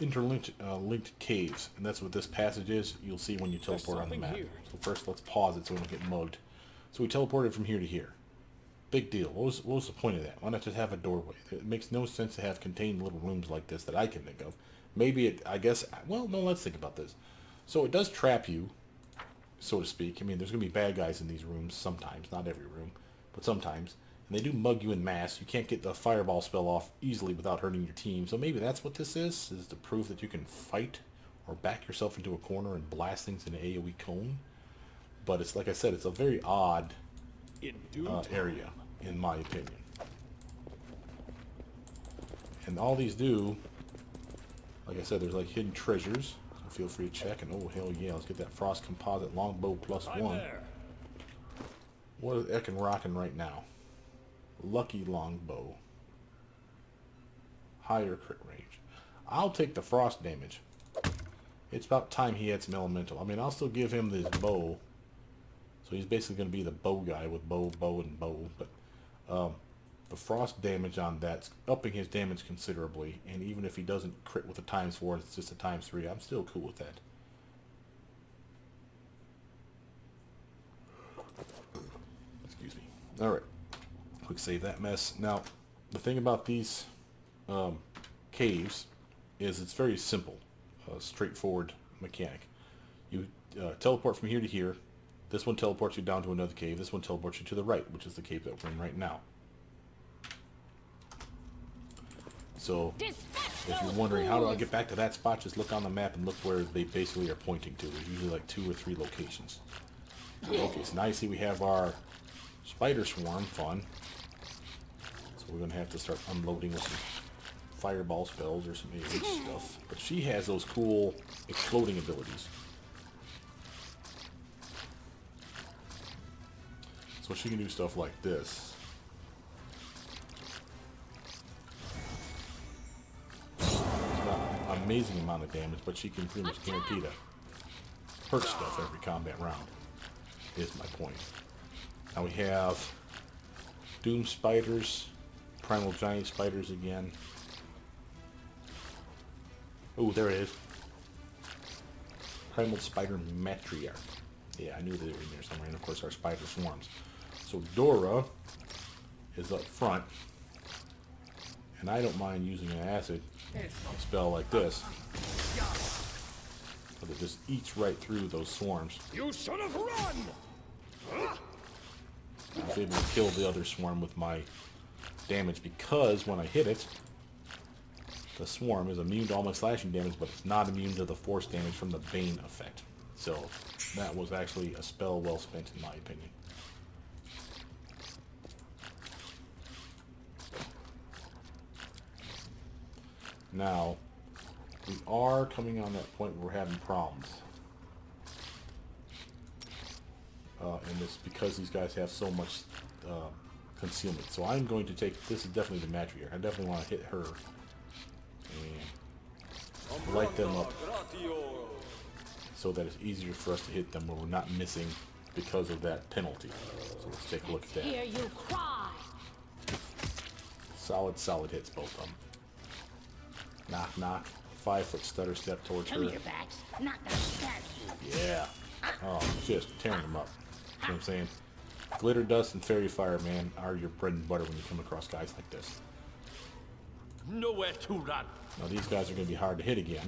Speaker 1: Interlinked linked caves, and that's what this passage is. You'll see when you teleport on the
Speaker 6: something
Speaker 1: map.
Speaker 6: here.
Speaker 1: So first, let's pause it so we don't get mugged. So we teleported from here to here. Big deal. What was the point of that? Why not just have a doorway? It makes no sense to have contained little rooms like this that I can think of. Maybe it, I guess, well, no, let's think about this. So it does trap you, so to speak. I mean, there's going to be bad guys in these rooms sometimes, not every room, but sometimes. And they do mug you in mass. You can't get the fireball spell off easily without hurting your team. So maybe that's what this is to prove that you can fight or back yourself into a corner and blast things in an AoE cone. But it's, like I said, it's a very odd
Speaker 6: In due time.
Speaker 1: area, in my opinion. And all these do, like I said, there's like hidden treasures. So feel free to check. And oh, hell yeah, let's get that Frost Composite Longbow +1.
Speaker 6: I'm there.
Speaker 1: What is Ekin rocking right now? Lucky Longbow. Higher crit range. I'll take the frost damage. It's about time he had some elemental. I mean, I'll still give him this bow. So he's basically going to be the bow guy with bow, and bow. But the frost damage on that's upping his damage considerably. And even if he doesn't crit with a ×4, it's just a ×3. I'm still cool with that. Excuse me. Alright. Quick save that mess. Now, the thing about these caves is it's very simple. Straightforward mechanic. You teleport from here to here. This one teleports you down to another cave. This one teleports you to the right, which is the cave that we're in right now. So, if you're wondering how do I get back to that spot, just look on the map and look where they basically are pointing to. There's usually like 2 or 3 locations. Okay, so now you see we have our spider swarm. Fun. So we're going to have to start unloading with some fireball spells or some AoE stuff. But she has those cool exploding abilities. So she can do stuff like this. amazing amount of damage, but she can pretty much guarantee to hurt stuff every combat round, is my point. Now we have Doom Spiders, Primal Giant Spiders again. Oh, there it is. Primal Spider Matriarch. Yeah, I knew they were in there somewhere, and of course our Spider Swarms. So Dora is up front, and I don't mind using an acid spell like this, but it just eats right through those swarms.
Speaker 6: You should have run!
Speaker 1: I was able to kill the other swarm with my damage because when I hit it, the swarm is immune to all my slashing damage, but it's not immune to the force damage from the Bane effect. So that was actually a spell well spent in my opinion. Now, we are coming on that point where we're having problems. And it's because these guys have so much concealment. So I'm going to take, this is definitely the matriarch. I definitely want to hit her and light them up so that it's easier for us to hit them where we're not missing because of that penalty. So let's take a look at that.
Speaker 4: Hear you cry.
Speaker 1: Solid hits, both of them. Knock, knock. 5-foot stutter step towards
Speaker 3: Come
Speaker 1: her.
Speaker 3: here, Bax. Not gonna stab you.
Speaker 1: Yeah. Oh, just tearing them up. You know what I'm saying? Glitter dust and fairy fire, man, are your bread and butter when you come across guys like this.
Speaker 2: Nowhere to run.
Speaker 1: Now these guys are going to be hard to hit again,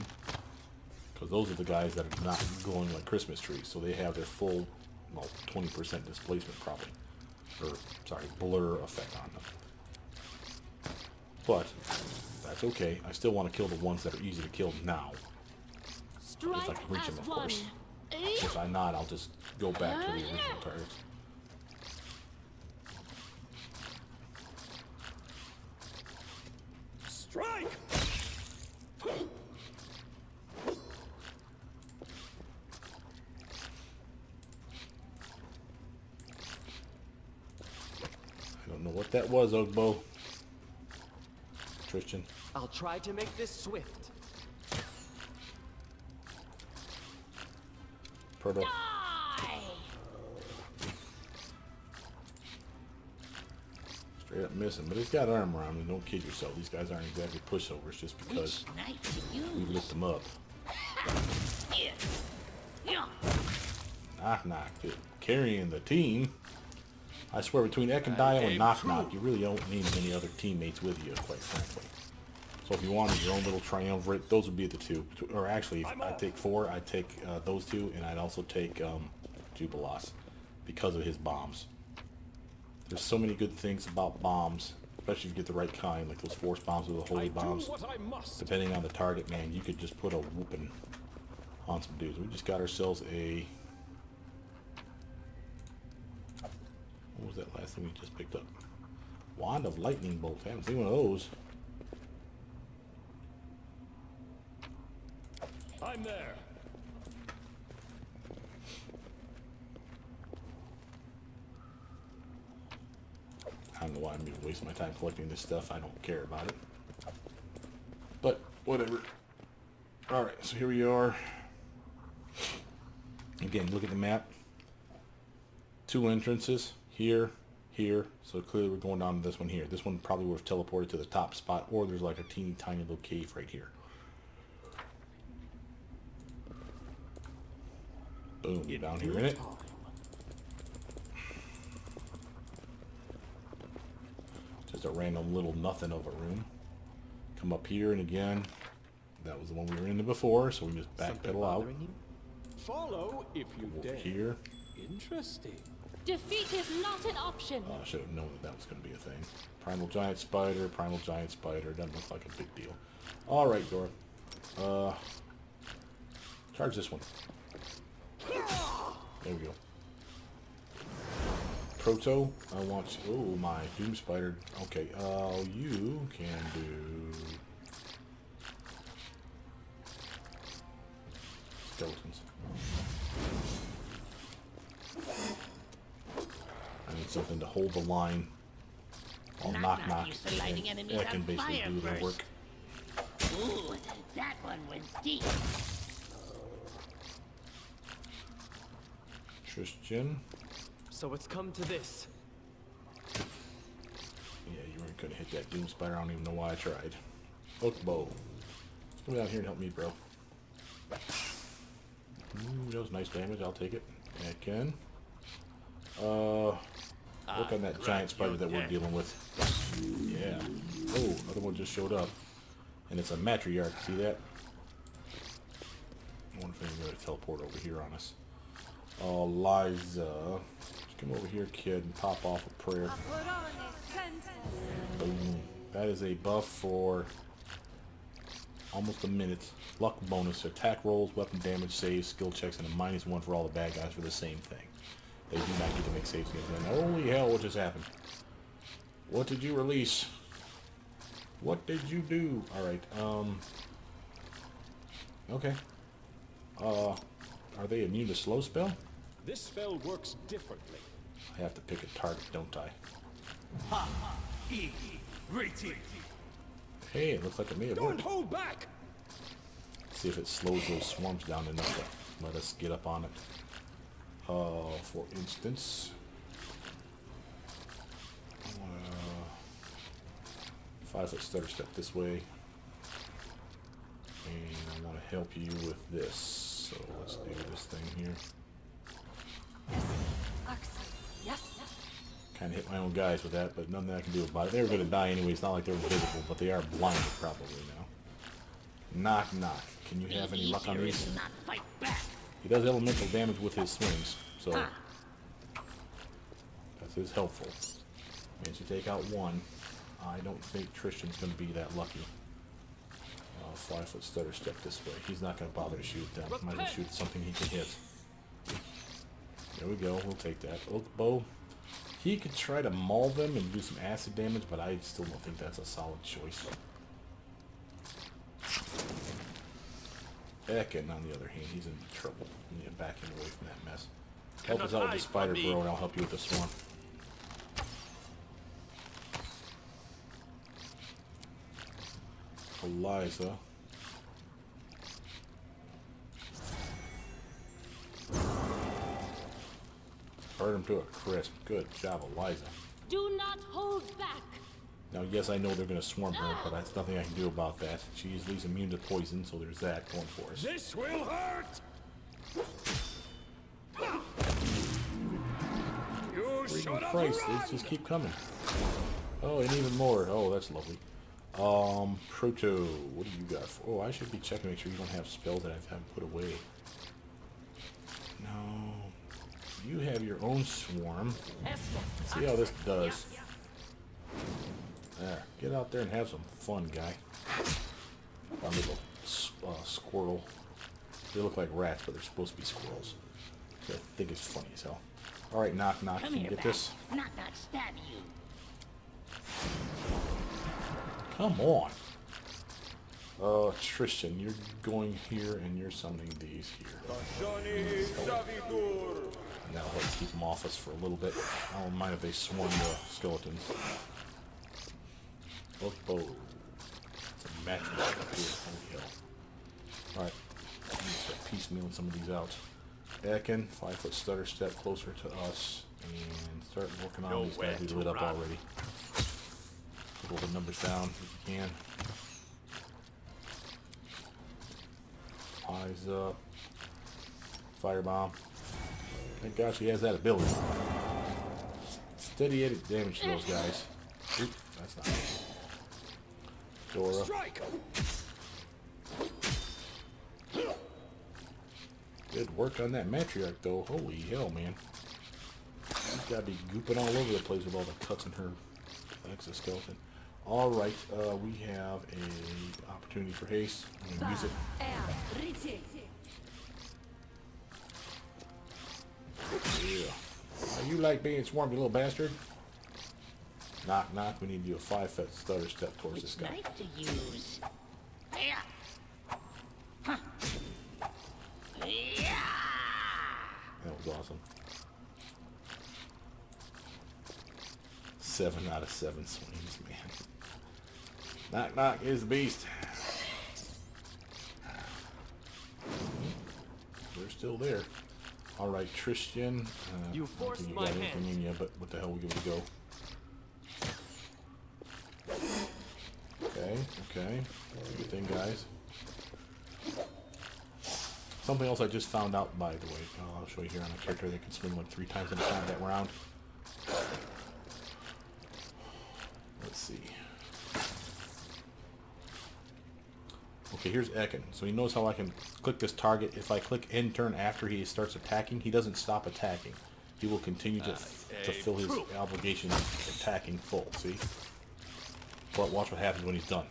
Speaker 1: because those are the guys that are not glowing like Christmas trees, so they have their full, well, 20% displacement probably, or sorry, blur effect on them. But that's okay. I still want to kill the ones that are easy to kill now.
Speaker 4: Strike
Speaker 1: If I can reach them,
Speaker 4: as
Speaker 1: of
Speaker 4: one.
Speaker 1: course. If I'm not, I'll just go back to the original targets.
Speaker 6: Strike!
Speaker 1: I don't know what that was, Ogbo. Tristan.
Speaker 5: I'll try to make this swift.
Speaker 1: Proto.
Speaker 4: Die!
Speaker 1: Straight up missing, but he's got armor on him. Don't kid yourself. These guys aren't exactly pushovers just because
Speaker 3: Which knife to
Speaker 1: we
Speaker 3: use?
Speaker 1: lift them up.
Speaker 3: Here. Yeah.
Speaker 1: Knock knock. Dude. Carrying the team. I swear between Ekondio and Knock Knock, you really don't need any other teammates with you, quite frankly. So if you wanted your own little triumvirate, those would be the two. Or actually, if I take 4, I'd take those two, and I'd also take Jubilos because of his bombs. There's so many good things about bombs, especially if you get the right kind, like those force bombs or the holy
Speaker 6: I do
Speaker 1: bombs.
Speaker 6: what I must.
Speaker 1: Depending on the target, man, you could just put a whooping on some dudes. We just got ourselves a... What was that last thing we just picked up? Wand of Lightning Bolt. I haven't seen one of those.
Speaker 6: I'm there.
Speaker 1: I don't know why I'm even wasting my time collecting this stuff. I don't care about it. But, whatever. Alright, so here we are. Again, look at the map. 2 entrances. Here, here. So clearly we're going down to this one here. This one probably would have teleported to the top spot, or there's like a teeny tiny little cave right here. Boom, down here in it. Just a random little nothing of a room. Come up here, and again, that was the one we were in before, so we just
Speaker 5: Something
Speaker 1: backpedal out.
Speaker 5: bothering you?
Speaker 6: Follow if you
Speaker 1: Over
Speaker 6: dare.
Speaker 1: here.
Speaker 6: Interesting.
Speaker 4: Defeat is not an option.
Speaker 1: I should have known that that was going to be a thing. Primal Giant Spider, Primal Giant Spider. Doesn't look like a big deal. Alright, Dora. Charge this one. There we go. Proto, I want you. Oh, my Doom Spider. Okay, you can do skeletons. I need something to hold the line. I'll knock knock.
Speaker 3: Used to lighting enemies
Speaker 1: That can
Speaker 3: on
Speaker 1: basically
Speaker 3: fire
Speaker 1: do the
Speaker 3: first.
Speaker 1: work.
Speaker 3: Ooh, That one went deep.
Speaker 1: Christian.
Speaker 5: So it's come to this.
Speaker 1: Yeah, you weren't gonna hit that Doom Spider. I don't even know why I tried. Oak bow. Come down here and help me, bro. That was nice damage. I'll take it. Again. Look on that giant spider that we're dealing with. Yeah. Oh, another one just showed up. And it's a matriarch. See that? I wonder if they're going to teleport over here on us. Liza. Just come over here, kid, and pop off a prayer. Boom. That is a buff for almost a minute. Luck bonus, attack rolls, weapon damage, saves, skill checks, and a -1 for all the bad guys for the same thing. They do not get to make saves against them. Holy hell, what just happened? What did you release? What did you do? Alright, okay. Are they immune to slow spell?
Speaker 6: This spell works differently.
Speaker 1: I have to pick a target, don't I? Hey, it looks like it may have
Speaker 6: Don't
Speaker 1: worked.
Speaker 6: hold back!
Speaker 1: See if it slows those swarms down enough to let us get up on it. For instance, I want to 5-foot stutter step this way, and I want to help you with this. So let's do this thing here. Kind of hit my own guys with that, but nothing I can do about it. They were going to die anyway. It's not like they're invisible, but they are blinded probably now. Knock, knock. Can you have any luck on
Speaker 3: Easier
Speaker 1: these?
Speaker 3: is not fight back.
Speaker 1: He does elemental damage with his swings, so that's helpful. Managed to take out one. I don't think Tristan's going to be that lucky. 5-foot stutter step this way. He's not going to bother to shoot them. Might as well shoot something he can hit. There we go. We'll take that. Oak bow. He could try to maul them and do some acid damage, but I still don't think that's a solid choice. Beckett, on the other hand, he's in trouble. We need to back him away from that mess. Help us out with the spider, bro, and I'll help you with the swarm. Eliza. Burn him to a crisp. Good job, Eliza.
Speaker 4: Do not hold back.
Speaker 1: Now, yes, I know they're going to swarm her, but there's nothing I can do about that. She's at least immune to poison, so there's that going for us.
Speaker 6: This will hurt! You should
Speaker 1: Freaking
Speaker 6: have
Speaker 1: Christ,
Speaker 6: run!
Speaker 1: they just keep coming. Oh, and even more. Oh, that's lovely. Proto, what do you got? Oh, I should be checking to make sure you don't have spells that I haven't put away. No. You have your own swarm. Let's see how this does. There. Get out there and have some fun, guy. A little squirrel. They look like rats, but they're supposed to be squirrels. So I think it's funny as hell. Alright, knock, knock.
Speaker 3: Come
Speaker 1: Can you
Speaker 3: here,
Speaker 1: get
Speaker 3: back.
Speaker 1: this?
Speaker 3: Knock, knock, stab you.
Speaker 1: Come on. Tristan, you're going here and you're summoning these here. And that'll help keep them off us for a little bit. I don't mind if they swarm the skeletons. Bow. It's a match up here. Holy hell. Alright. Start piecemealing some of these out. Ekin, 5-foot stutter step closer to us. And start working on these guys we lit up already. Pull the numbers down if you can. Eyes up. Firebomb. Thank God she has that ability. Steady edit damage to those guys. Oop, that's not it. Dora.
Speaker 6: Strike!
Speaker 1: Good work on that matriarch though. Holy hell, man. She's gotta be gooping all over the place with all the cuts in her exoskeleton. Alright, we have a opportunity for haste. I'm gonna use it. Yeah. Are you like being swarmed, you little bastard? Knock, knock. We need to do a 5-foot stutter step towards this guy.
Speaker 3: Knife to use. Yeah. Huh. Yeah.
Speaker 1: That was awesome. 7 out of 7 swings, man. Knock, knock. Here's the beast. still there. All right, Tristan.
Speaker 5: You
Speaker 1: I don't
Speaker 5: forced
Speaker 1: think you
Speaker 5: my
Speaker 1: got anything
Speaker 5: hand.
Speaker 1: in you, but what the hell, we'll give it a go. Okay, okay. Good thing, guys. Something else I just found out, by the way. I'll show you here on a character that can swing like 3 times in a combat round. Let's see. Okay, here's Ekin. So he knows how I can click this target. If I click end turn after he starts attacking, he doesn't stop attacking. He will continue to fill his obligation attacking full, see? But watch what happens when he's done.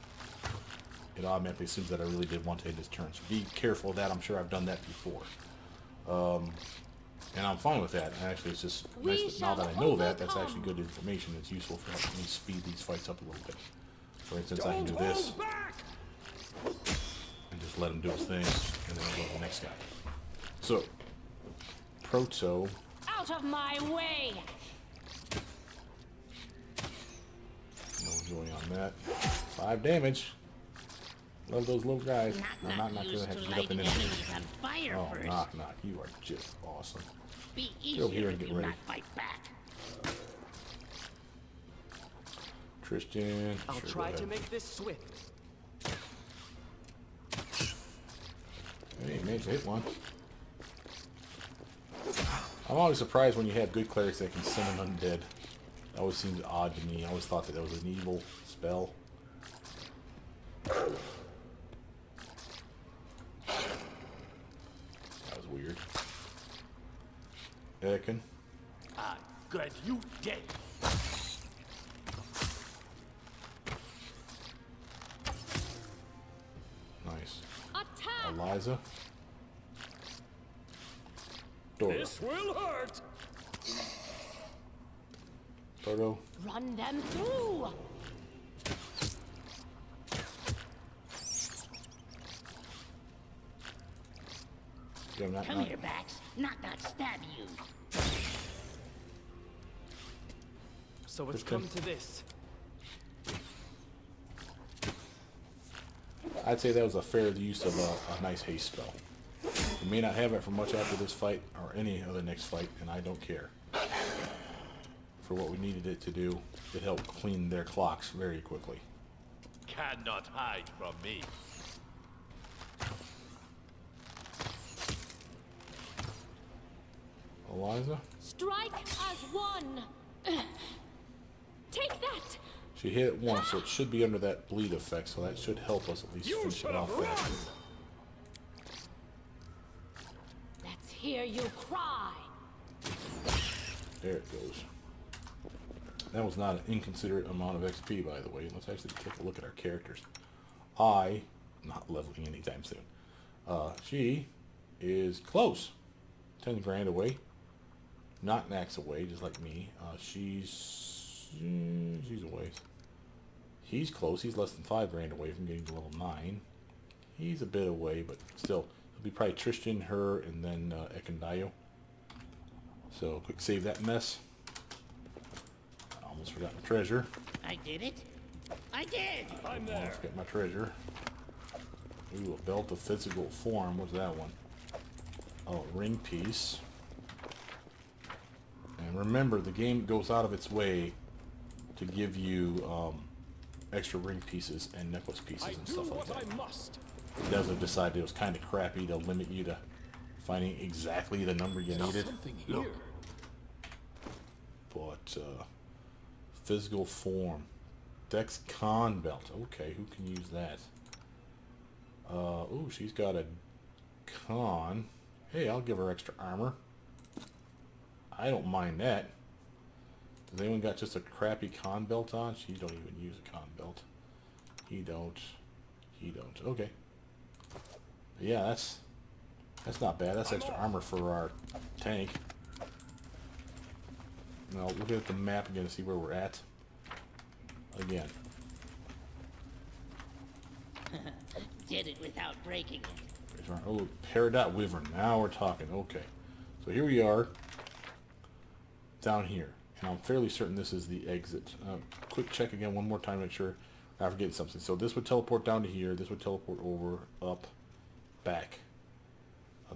Speaker 1: It automatically assumes that I really did want to end his turn. So be careful of that. I'm sure I've done that before. And I'm fine with that. Actually, it's just nice that now that I know that, that's actually good information. It's useful for helping me speed these fights up a little bit. For instance, I can do this. And just let him do his thing. And then I'll go to the next guy. So, Proto.
Speaker 4: Out of my way!
Speaker 1: No joy on that. 5 damage. Love those little guys. I'm not gonna
Speaker 3: used
Speaker 1: have
Speaker 3: to
Speaker 1: to get up and in.
Speaker 3: lighting enemies on fire
Speaker 1: Oh,
Speaker 3: first.
Speaker 1: knock. You are just awesome.
Speaker 3: Be
Speaker 1: Go here
Speaker 3: easier
Speaker 1: and
Speaker 3: if
Speaker 1: get
Speaker 3: you
Speaker 1: ready.
Speaker 3: not fight back.
Speaker 1: Tristan.
Speaker 5: I'll
Speaker 1: sure,
Speaker 5: try
Speaker 1: go
Speaker 5: to
Speaker 1: ahead.
Speaker 5: make this swift.
Speaker 1: Hey, managed to hit one. I'm always surprised when you have good clerics that can summon undead. That always seems odd to me. I always thought that was an evil spell. That was weird. Ekin.
Speaker 6: Good, you dead.
Speaker 1: Nice.
Speaker 4: Attack!
Speaker 1: Eliza. Dora.
Speaker 6: This will hurt.
Speaker 1: Toto.
Speaker 4: Run them through!
Speaker 1: Yeah, knock,
Speaker 3: Come
Speaker 1: knock.
Speaker 3: here, Bax. Knock stab you.
Speaker 5: So it's
Speaker 1: Just
Speaker 5: come
Speaker 1: come.
Speaker 5: to this.
Speaker 1: I'd say that was a fair use of a nice haste spell. We may not have it for much after this fight or any other next fight, and I don't care. For what we needed it to do, it helped clean their clocks very quickly.
Speaker 6: Cannot hide from me.
Speaker 1: Eliza?
Speaker 4: Strike as one! Take that!
Speaker 1: She hit it once, so it should be under that bleed effect, so that should help us at least
Speaker 6: You
Speaker 1: finish it
Speaker 6: should
Speaker 1: off
Speaker 6: have
Speaker 1: faster.
Speaker 6: run.
Speaker 4: Let's hear you cry!
Speaker 1: There it goes. That was not an inconsiderate amount of XP, by the way. Let's actually take a look at our characters. Not leveling anytime soon. She is close. 10 grand away. Not max away, just like me. She's a ways. He's close. He's less than 5 grand away from getting to level 9. He's a bit away, but still. It'll be probably Tristan, her, and then Ekendayo. So, quick save that mess. I almost forgot my treasure.
Speaker 3: I did it. I did.
Speaker 6: I'm there.
Speaker 1: Let's get my treasure. Ooh, a belt of physical form. What's that one? Oh, ring piece. And remember, the game goes out of its way to give you extra ring pieces and necklace pieces
Speaker 6: I
Speaker 1: and
Speaker 6: do
Speaker 1: stuff like
Speaker 6: what
Speaker 1: that.
Speaker 6: I must.
Speaker 1: It doesn't decide it was kind of crappy to limit you to finding exactly the number you needed.
Speaker 6: Something here.
Speaker 1: But physical form. Dex Con belt. Okay, who can use that? Ooh, she's got a con. Hey, I'll give her extra armor. I don't mind that. Does anyone got just a crappy con belt on? She don't even use a con belt. He don't. He don't. Okay. Yeah, that's not bad. That's extra armor for our tank. Now, looking at the map again to see where we're at. Again.
Speaker 3: Did it without breaking it.
Speaker 1: Oh, Peridot Wyvern. Now we're talking. Okay. So here we are. Down here. And I'm fairly certain this is the exit. Quick check again one more time to make sure I forget something. So this would teleport down to here. This would teleport over, up, back.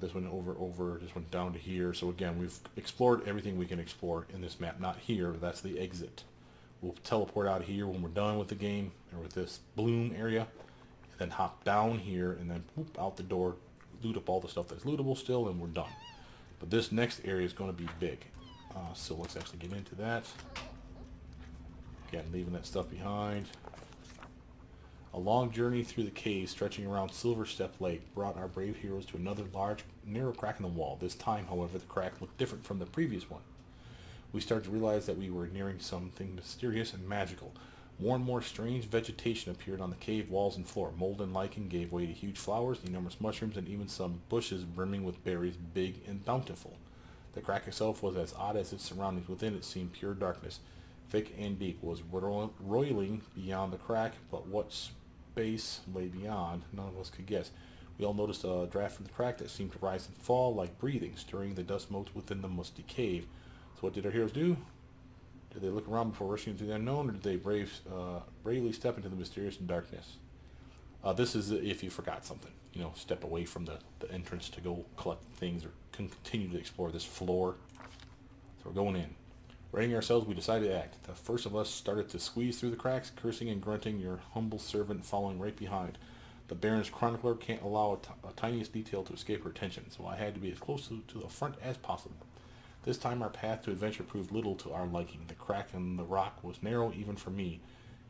Speaker 1: This one over, this one down to here. So again, we've explored everything we can explore in this map. Not here, but that's the exit. We'll teleport out here when we're done with the game, or with this bloom area, and then hop down here, and then whoop, out the door, loot up all the stuff that's lootable still, and we're done. But this next area is going to be big. So let's actually get into that. Again, leaving that stuff behind. A long journey through the cave stretching around Silver Step Lake brought our brave heroes to another large, narrow crack in the wall. This time, however, the crack looked different from the previous one. We started to realize that we were nearing something mysterious and magical. More and more strange vegetation appeared on the cave walls and floor. Mold and lichen gave way to huge flowers, enormous mushrooms, and even some bushes brimming with berries big and bountiful. The crack itself was as odd as its surroundings. Within it seemed pure darkness. Thick and deep was roiling beyond the crack, but what space lay beyond, none of us could guess. We all noticed a draft from the crack that seemed to rise and fall like breathing, stirring the dust motes within the musty cave. So what did our heroes do? Did they look around before rushing into the unknown, or did they bravely step into the mysterious darkness? This is if you forgot something. You know, step away from the entrance to go collect things, or continue to explore this floor. So we're going in. Readying ourselves, we decided to act. The first of us started to squeeze through the cracks, cursing and grunting, your humble servant following right behind. The Baron's chronicler can't allow a tiniest detail to escape her attention, so I had to be as close to the front as possible. This time our path to adventure proved little to our liking. The crack in the rock was narrow even for me,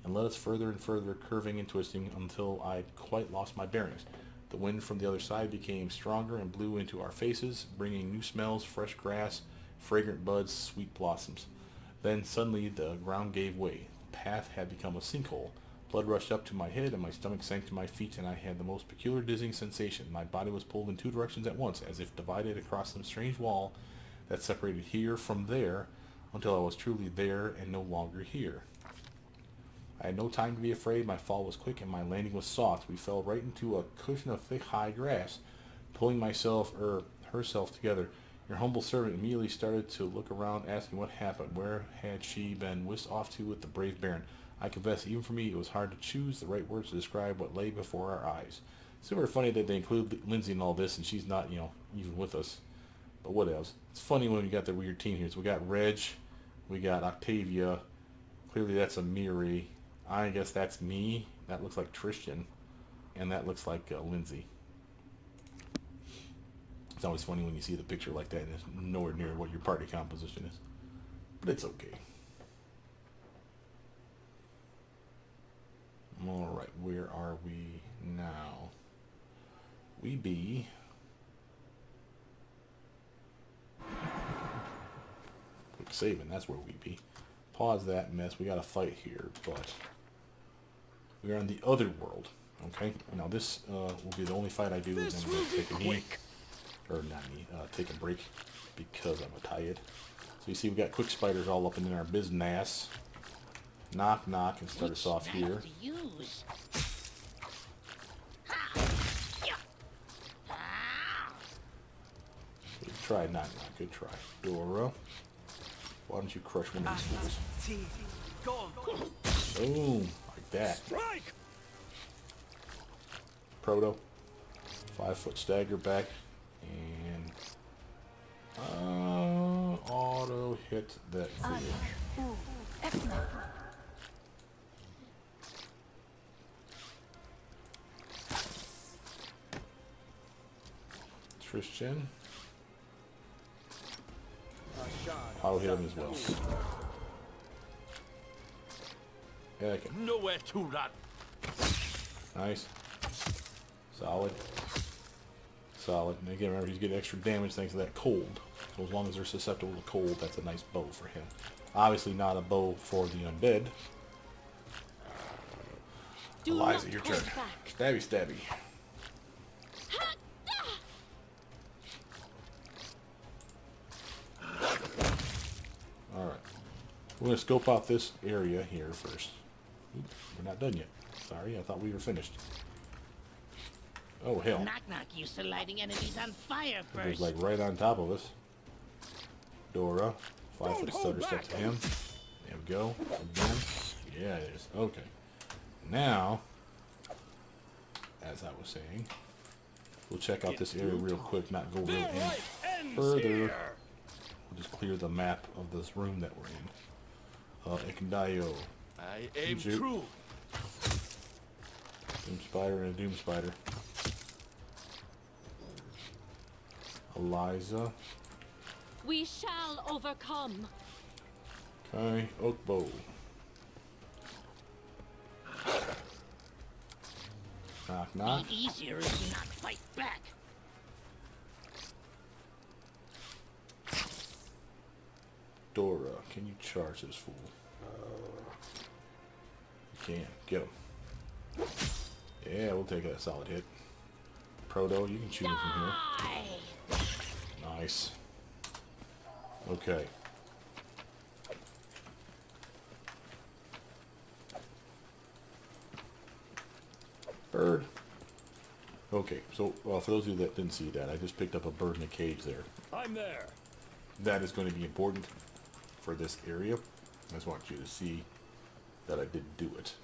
Speaker 1: and led us further and further, curving and twisting until I quite lost my bearings. The wind from the other side became stronger and blew into our faces, bringing new smells, fresh grass, fragrant buds, sweet blossoms. Then suddenly the ground gave way. The path had become a sinkhole. Blood rushed up to my head and my stomach sank to my feet, and I had the most peculiar dizzying sensation. My body was pulled in two directions at once, as if divided across some strange wall that separated here from there, until I was truly there and no longer here. I had no time to be afraid. My fall was quick and my landing was soft. We fell right into a cushion of thick high grass. Pulling herself together, your humble servant immediately started to look around, asking what happened. Where had she been whisked off to with the brave Baron? I confess, even for me, it was hard to choose the right words to describe what lay before our eyes. It's super funny that they include Lindsay in all this, and she's not, even with us. But what else? It's funny when we got the weird team here. So we got Reg, we got Octavia. Clearly that's a Miri. I guess that's me. That looks like Tristan, and that looks like Lindsay. It's always funny when you see the picture like that and it's nowhere near what your party composition is. But it's okay. Alright, where are we now? We be... Quick saving, that's where we be. Pause that mess. We got a fight here, but... we are on the other world. Okay? Now this will be the only fight I do, and then I'm going to take a knee. Or not knee, take a break, because I'm tired. So you see we got quick spiders all up in our business. Knock knock, and start us off here. Good try, knock knock, good try. Dora, why don't you crush one of these fools? Boom, like that. Proto, 5-foot stagger back, and auto hit that fool. Tristan. I'll hit him as well. Yeah, I can.
Speaker 6: Nowhere to run.
Speaker 1: Nice. Solid. Solid. And again, remember, he's getting extra damage thanks to that cold. So as long as they're susceptible to cold, that's a nice bow for him. Obviously not a bow for the undead. Eliza, your turn. Stabby, stabby. Alright. We're going to scope out this area here first. Oops, we're not done yet. Sorry, I thought we were finished. Oh, hell.
Speaker 3: Knock knock used to lighting enemies on fire
Speaker 1: It was
Speaker 3: first.
Speaker 1: like right on top of us. Dora. 5-foot stutter step to him. There we go. Again. Yeah, it is. Okay. Now, as I was saying, We'll check out this area real quick, not go real any further. We'll just clear the map of this room that we're in. Ikendayo.
Speaker 6: I aim
Speaker 1: Shoot.
Speaker 6: true.
Speaker 1: Doom Spider and a Doom Spider. Eliza.
Speaker 4: We shall overcome.
Speaker 1: Okay, Oak Bow. Knock, knock.
Speaker 3: Be easier if you not fight back.
Speaker 1: Dora, can you charge this fool? You can. Get him. Yeah, we'll take a solid hit. Proto, you can shoot him from here.
Speaker 4: Die!
Speaker 1: Nice. Okay. Bird. Okay, so, well, for those of you that didn't see that, I just picked up a bird in a cage there.
Speaker 6: I'm there.
Speaker 1: That is going to be important for this area. I just want you to see that I did do it.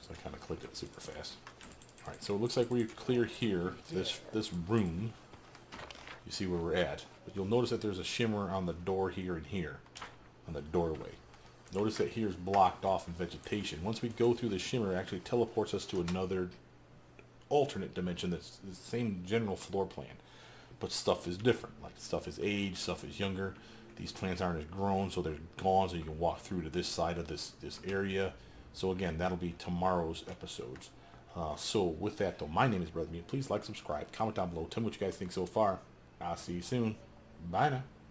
Speaker 1: So I kind of clicked it super fast. Alright, so it looks like we're clear here, this room. You see where we're at. But you'll notice that there's a shimmer on the door here and here, on the doorway. Notice that here's blocked off in vegetation. Once we go through the shimmer, it actually teleports us to another alternate dimension that's the same general floor plan. But stuff is different. Like, stuff is aged, stuff is younger. These plants aren't as grown, so they're gone, so you can walk through to this side of this area. So again, that'll be tomorrow's episodes. So with that though, my name is Brother Meat. Please like, subscribe, comment down below. Tell me what you guys think so far. I'll see you soon. Bye now.